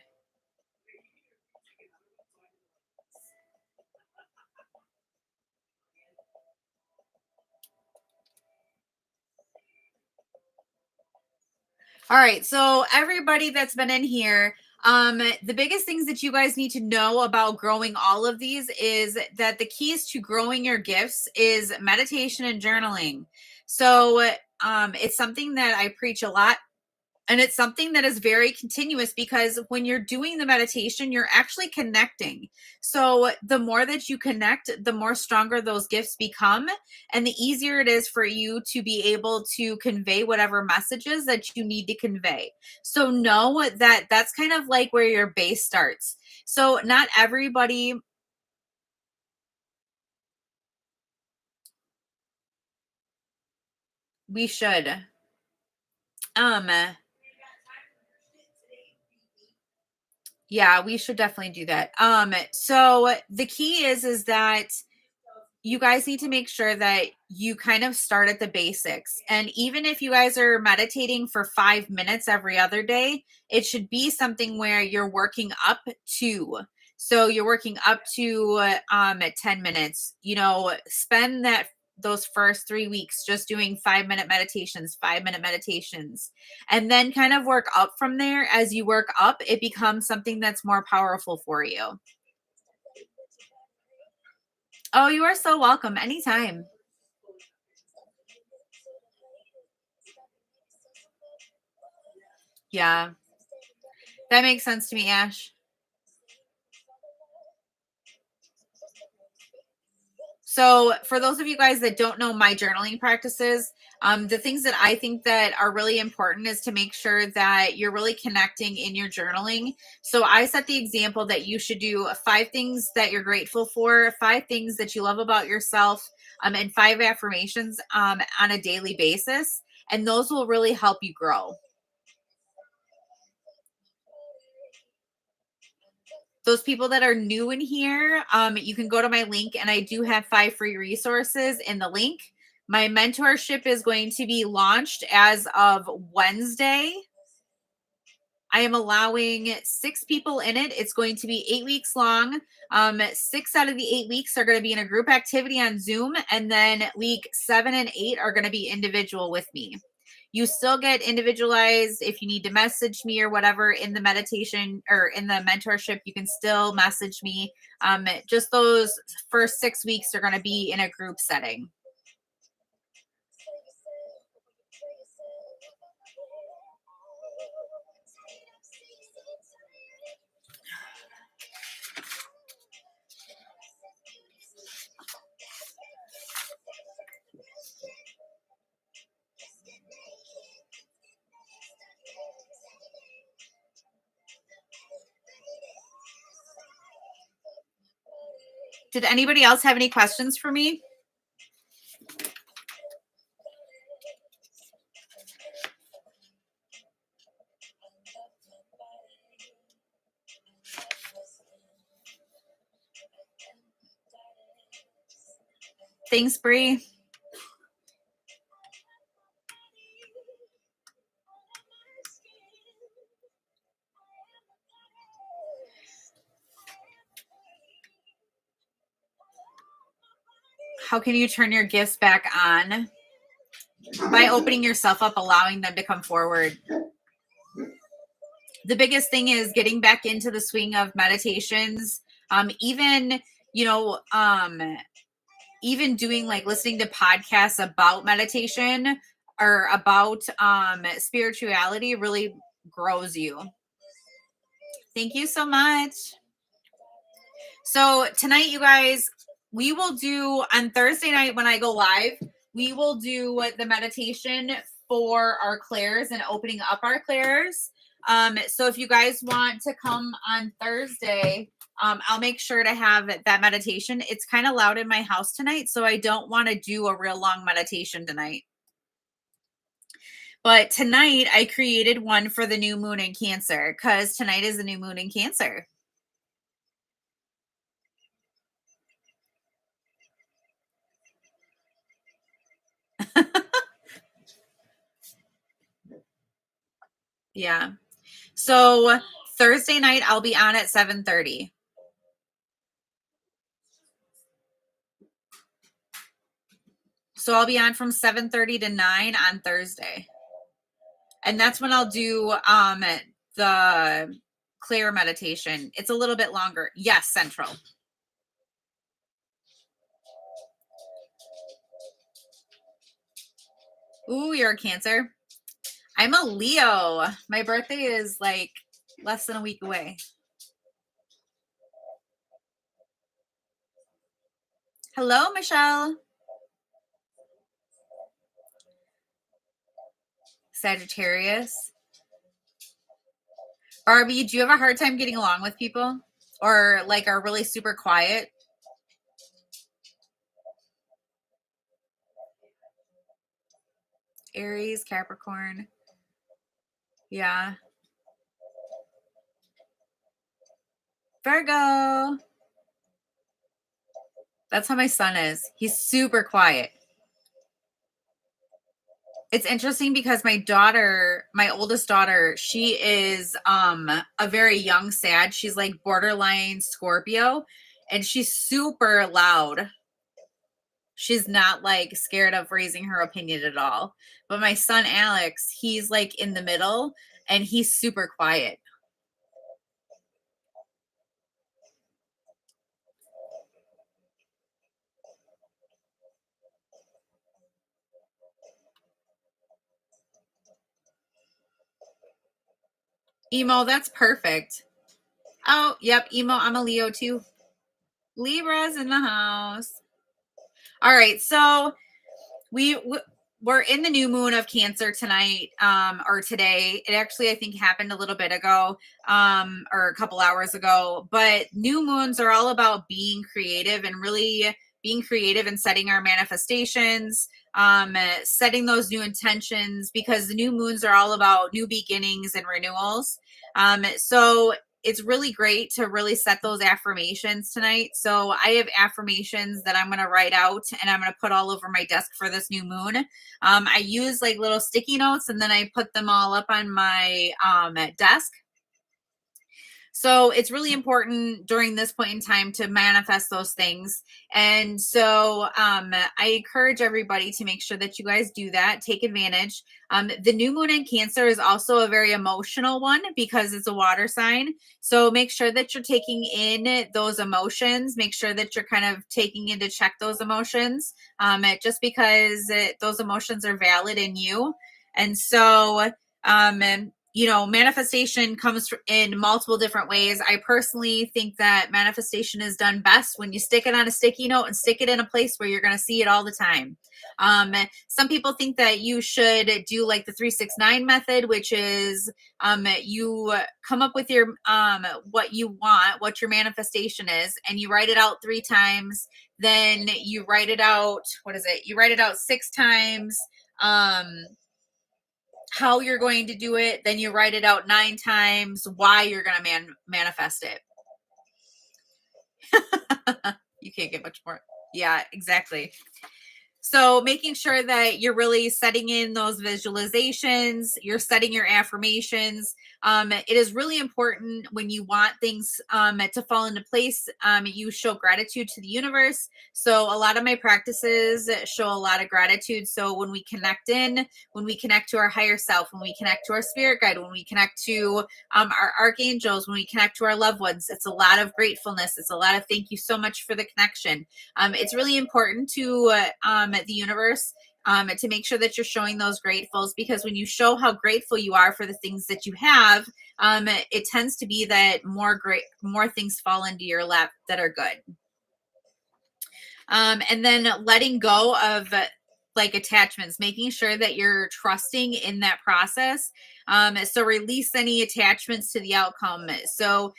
All right. So everybody that's been in here, the biggest things that you guys need to know about growing all of these is that the keys to growing your gifts is meditation and journaling. So it's something that I preach a lot. And it's something that is very continuous, because when you're doing the meditation, you're actually connecting. So the more that you connect, the more stronger those gifts become, and the easier it is for you to be able to convey whatever messages that you need to convey. So know that that's kind of like where your base starts. So not everybody. We should. Um, yeah, we should definitely do that. So the key is that you guys need to make sure that you kind of start at the basics. And even if you guys are meditating for 5 minutes every other day, it should be something where you're working up to. So you're working up to 10 minutes. Spend those first 3 weeks just doing 5-minute meditations, 5-minute meditations, and then kind of work up from there. As you work up, it becomes something that's more powerful for you. Oh, you are so welcome. Anytime. Yeah, that makes sense to me, Ash. So for those of you guys that don't know my journaling practices, the things that I think that are really important is to make sure that you're really connecting in your journaling. So I set the example that you should do 5 things that you're grateful for, 5 things that you love about yourself, and 5 affirmations on a daily basis. And those will really help you grow. Those people that are new in here, you can go to my link, and I do have 5 free resources in the link. My mentorship is going to be launched as of Wednesday. I am allowing 6 people in it. It's going to be 8 weeks long. 6 out of the 8 weeks are going to be in a group activity on Zoom, and then week 7 and 8 are going to be individual with me. You still get individualized. If you need to message me or whatever in the meditation or in the mentorship, you can still message me. Just those first 6 weeks are going to be in a group setting. Did anybody else have any questions for me? Thanks, Bree. How can you turn your gifts back on? By opening yourself up, allowing them to come forward. The biggest thing is getting back into the swing of meditations. Even doing like listening to podcasts about meditation or about spirituality really grows you. Thank you so much. So tonight, you guys, we will do on Thursday night when I go live, we will do the meditation for our clairs and opening up our clairs. So if you guys want to come on Thursday, I'll make sure to have that meditation. It's kind of loud in my house tonight, so I don't want to do a real long meditation tonight. But tonight I created one for the new moon in Cancer because tonight is the new moon in Cancer. Yeah. So Thursday night I'll be on at 7:30. So I'll be on from 7:30 to 9 on Thursday. And that's when I'll do the clear meditation. It's a little bit longer. Yes, Central. Ooh, you're a Cancer. I'm a Leo. My birthday is like less than a week away. Hello, Michelle. Sagittarius. Barbie, do you have a hard time getting along with people? Or like are really super quiet? Aries, Capricorn. Yeah. Virgo. That's how my son is. He's super quiet. It's interesting because my daughter, my oldest daughter, she is a very young Sag. She's like borderline Scorpio, and she's super loud. She's not like scared of raising her opinion at all. But my son Alex, he's like in the middle and he's super quiet. Emo, that's perfect. Oh, yep, Emo, I'm a Leo too. Libra's in the house. All right, so we're in the new moon of Cancer tonight, or today. It actually, I think, happened a little bit ago, or a couple hours ago. But new moons are all about being creative and really being creative and setting our manifestations, setting those new intentions, because the new moons are all about new beginnings and renewals. So it's really great to really set those affirmations tonight. So I have affirmations that I'm going to write out and I'm going to put all over my desk for this new moon. I use like little sticky notes and then I put them all up on my desk. So it's really important during this point in time to manifest those things. And so I encourage everybody to make sure that you guys do that, take advantage. The new moon in Cancer is also a very emotional one because it's a water sign. So make sure that you're taking in those emotions. Make sure that you're kind of taking into check those emotions, just because those emotions are valid in you. And so, manifestation comes in multiple different ways. I personally think that manifestation is done best when you stick it on a sticky note and stick it in a place where you're going to see it all the time. Some people think that you should do like the 369 method, which is you come up with your what you want, what your manifestation is, and you write it out 3 times. Then you write it out. What is it? You write it out 6 times. How you're going to do it, then you write it out 9 times, why you're going to manifest it. You can't get much more. Yeah, exactly. So making sure that you're really setting in those visualizations, you're setting your affirmations. It is really important when you want things to fall into place. You show gratitude to the universe. So a lot of my practices show a lot of gratitude. So when we connect when we connect to our higher self, when we connect to our spirit guide, when we connect to our archangels, when we connect to our loved ones, it's a lot of gratefulness. It's a lot of thank you so much for the connection. It's really important to the universe to make sure that you're showing those gratefuls, because when you show how grateful you are for the things that you have, it tends to be that more things fall into your lap that are good. And then letting go of like attachments, making sure that you're trusting in that process. So release any attachments to the outcome. So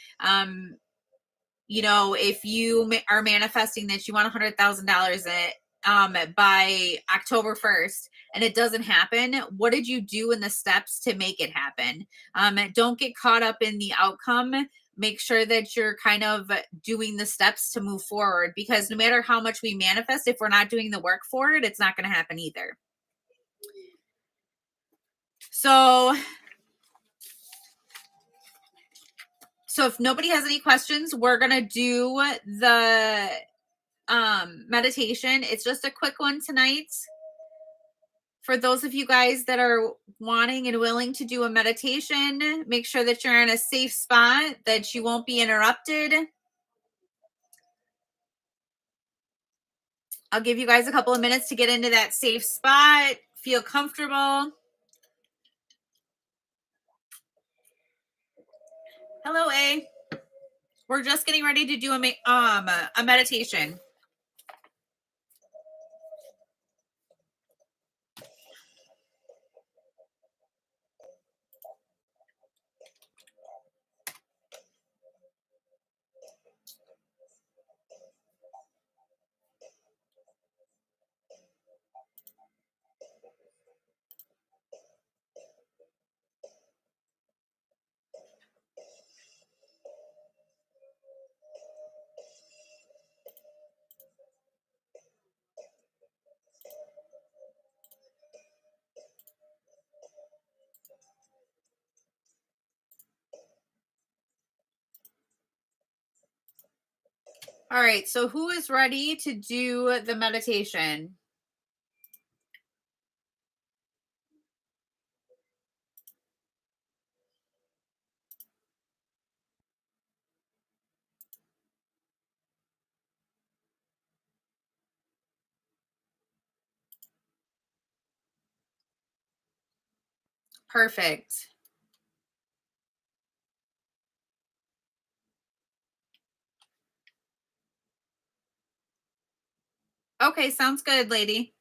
if you are manifesting that you want $100,000 by October 1st and it doesn't happen, what did you do in the steps to make it happen? Don't get caught up in the outcome. Make sure that you're kind of doing the steps to move forward, because no matter how much we manifest, if we're not doing the work for it, it's not going to happen either. So if nobody has any questions, we're going to do the meditation. It's just a quick one tonight. For those of you guys that are wanting and willing to do a meditation, make sure that you're in a safe spot, that you won't be interrupted. I'll give you guys a couple of minutes to get into that safe spot, feel comfortable. Hello, A. We're just getting ready to do a meditation. All right, so who is ready to do the meditation? Perfect. Okay, sounds good, lady.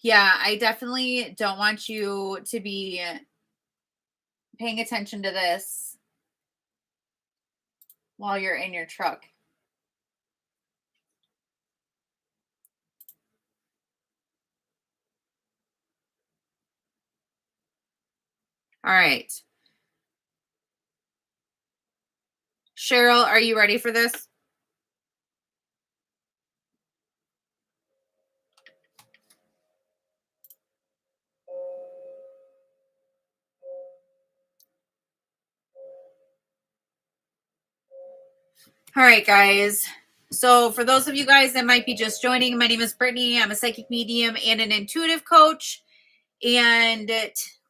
Yeah, I definitely don't want you to be paying attention to this while you're in your truck. All right. Cheryl, are you ready for this? All right, guys. So for those of you guys that might be just joining, my name is Brittany. I'm a psychic medium and an intuitive coach. And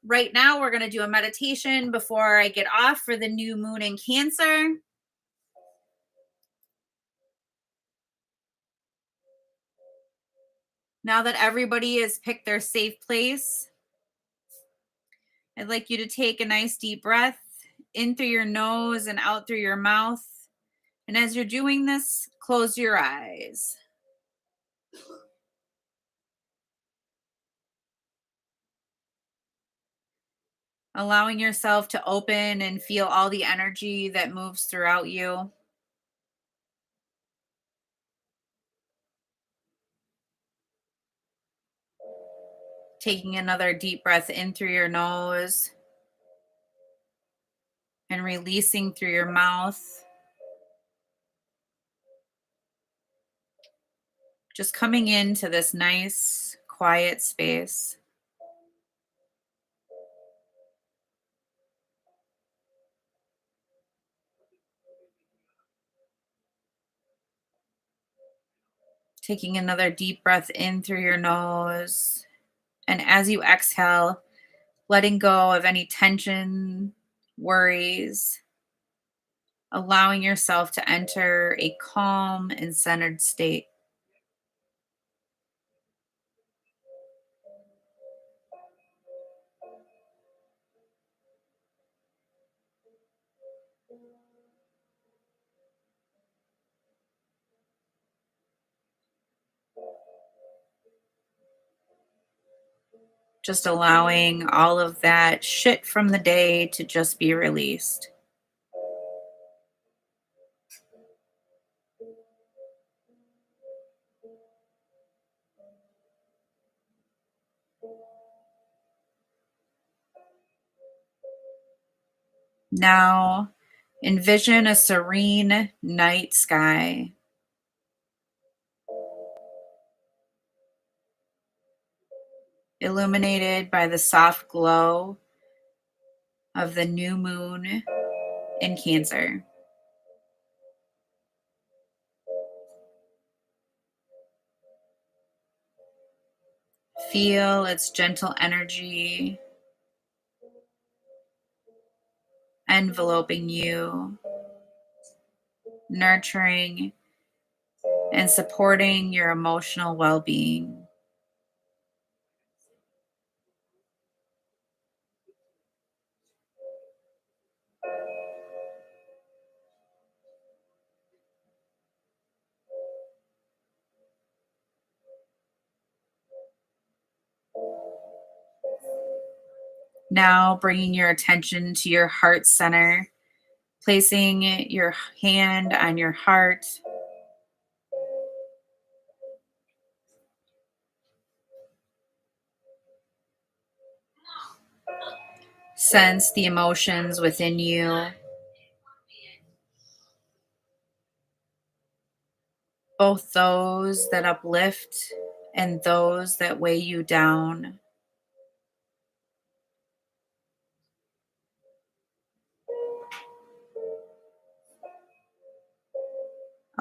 right now we're going to do a meditation before I get off for the new moon in Cancer. Now that everybody has picked their safe place, I'd like you to take a nice deep breath in through your nose and out through your mouth. And as you're doing this, close your eyes. Allowing yourself to open and feel all the energy that moves throughout you. Taking another deep breath in through your nose and releasing through your mouth. Just coming into this nice, quiet space. Taking another deep breath in through your nose. And as you exhale, letting go of any tension, worries, allowing yourself to enter a calm and centered state. Just allowing all of that shit from the day to just be released. Now, envision a serene night sky. Illuminated by the soft glow of the new moon in Cancer. Feel its gentle energy enveloping you, nurturing and supporting your emotional well-being. Now bringing your attention to your heart center, placing your hand on your heart. Sense the emotions within you, both those that uplift and those that weigh you down.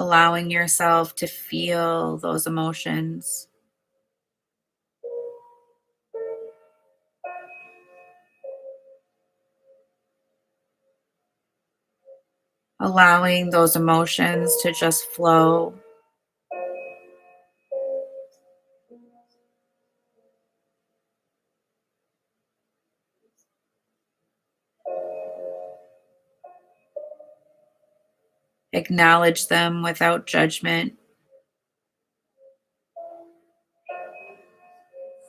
Allowing yourself to feel those emotions. Allowing those emotions to just flow. Acknowledge them without judgment.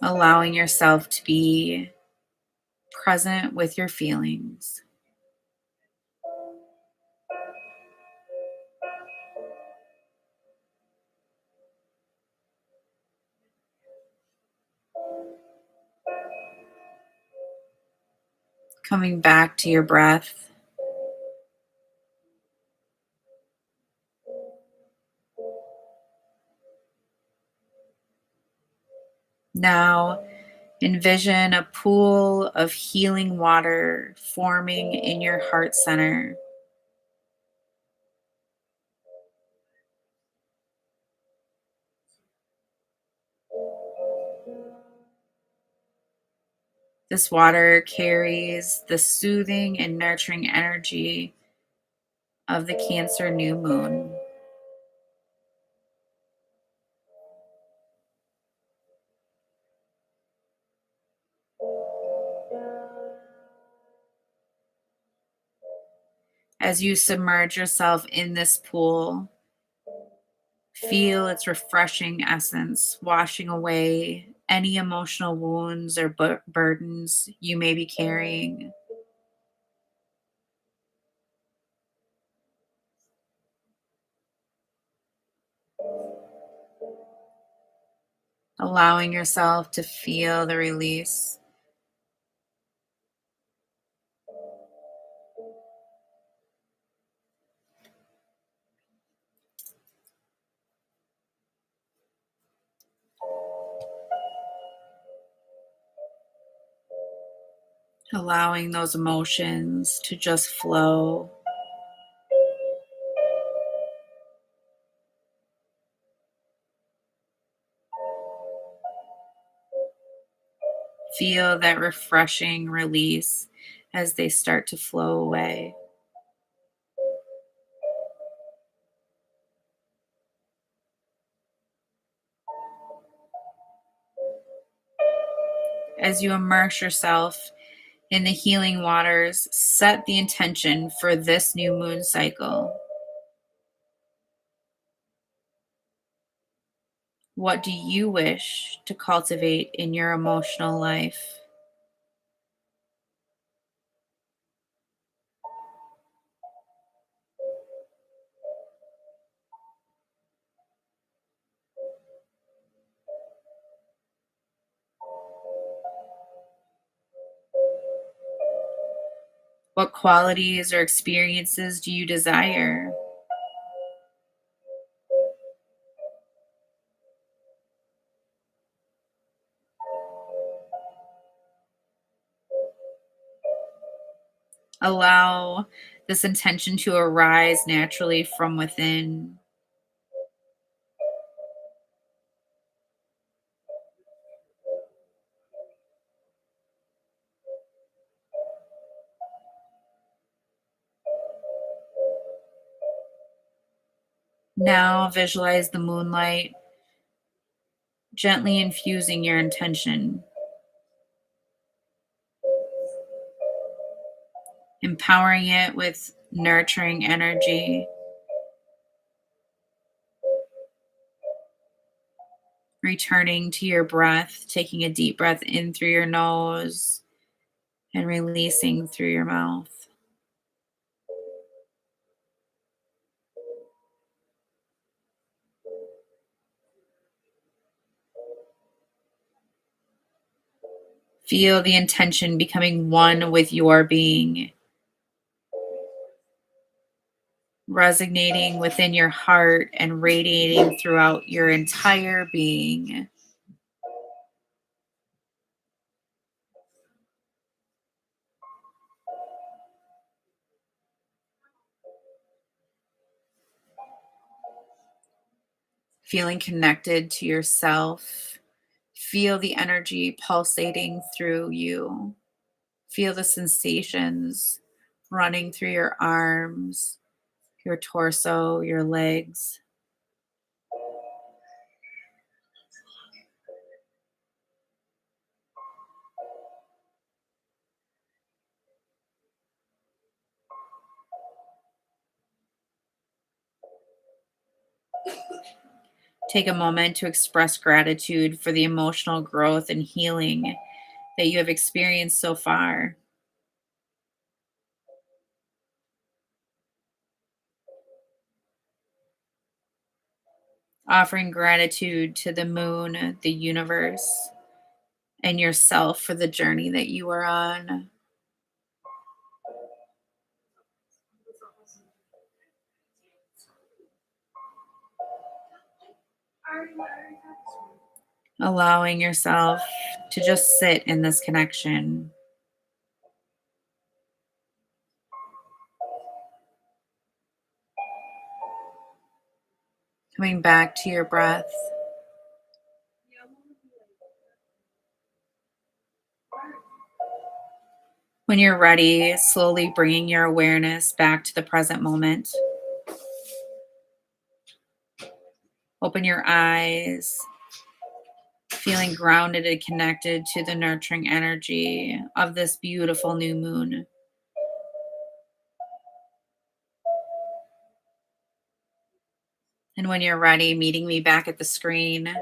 Allowing yourself to be present with your feelings. Coming back to your breath. Now, envision a pool of healing water forming in your heart center. This water carries the soothing and nurturing energy of the Cancer new moon. As you submerge yourself in this pool, feel its refreshing essence washing away any emotional wounds or burdens you may be carrying. Allowing yourself to feel the release. Allowing those emotions to just flow. Feel that refreshing release as they start to flow away. As you immerse yourself in the healing waters, set the intention for this new moon cycle. What do you wish to cultivate in your emotional life? What qualities or experiences do you desire? Allow this intention to arise naturally from within. Now visualize the moonlight gently infusing your intention, empowering it with nurturing energy, returning to your breath, taking a deep breath in through your nose and releasing through your mouth. Feel the intention becoming one with your being, resonating within your heart and radiating throughout your entire being. Feeling connected to yourself. Feel the energy pulsating through you. Feel the sensations running through your arms, your torso, your legs. Take a moment to express gratitude for the emotional growth and healing that you have experienced so far. Offering gratitude to the moon, the universe, and yourself for the journey that you are on. Allowing yourself to just sit in this connection. Coming back to your breath. When you're ready, slowly bringing your awareness back to the present moment. Open your eyes, feeling grounded and connected to the nurturing energy of this beautiful new moon. And when you're ready, meeting me back at the screen.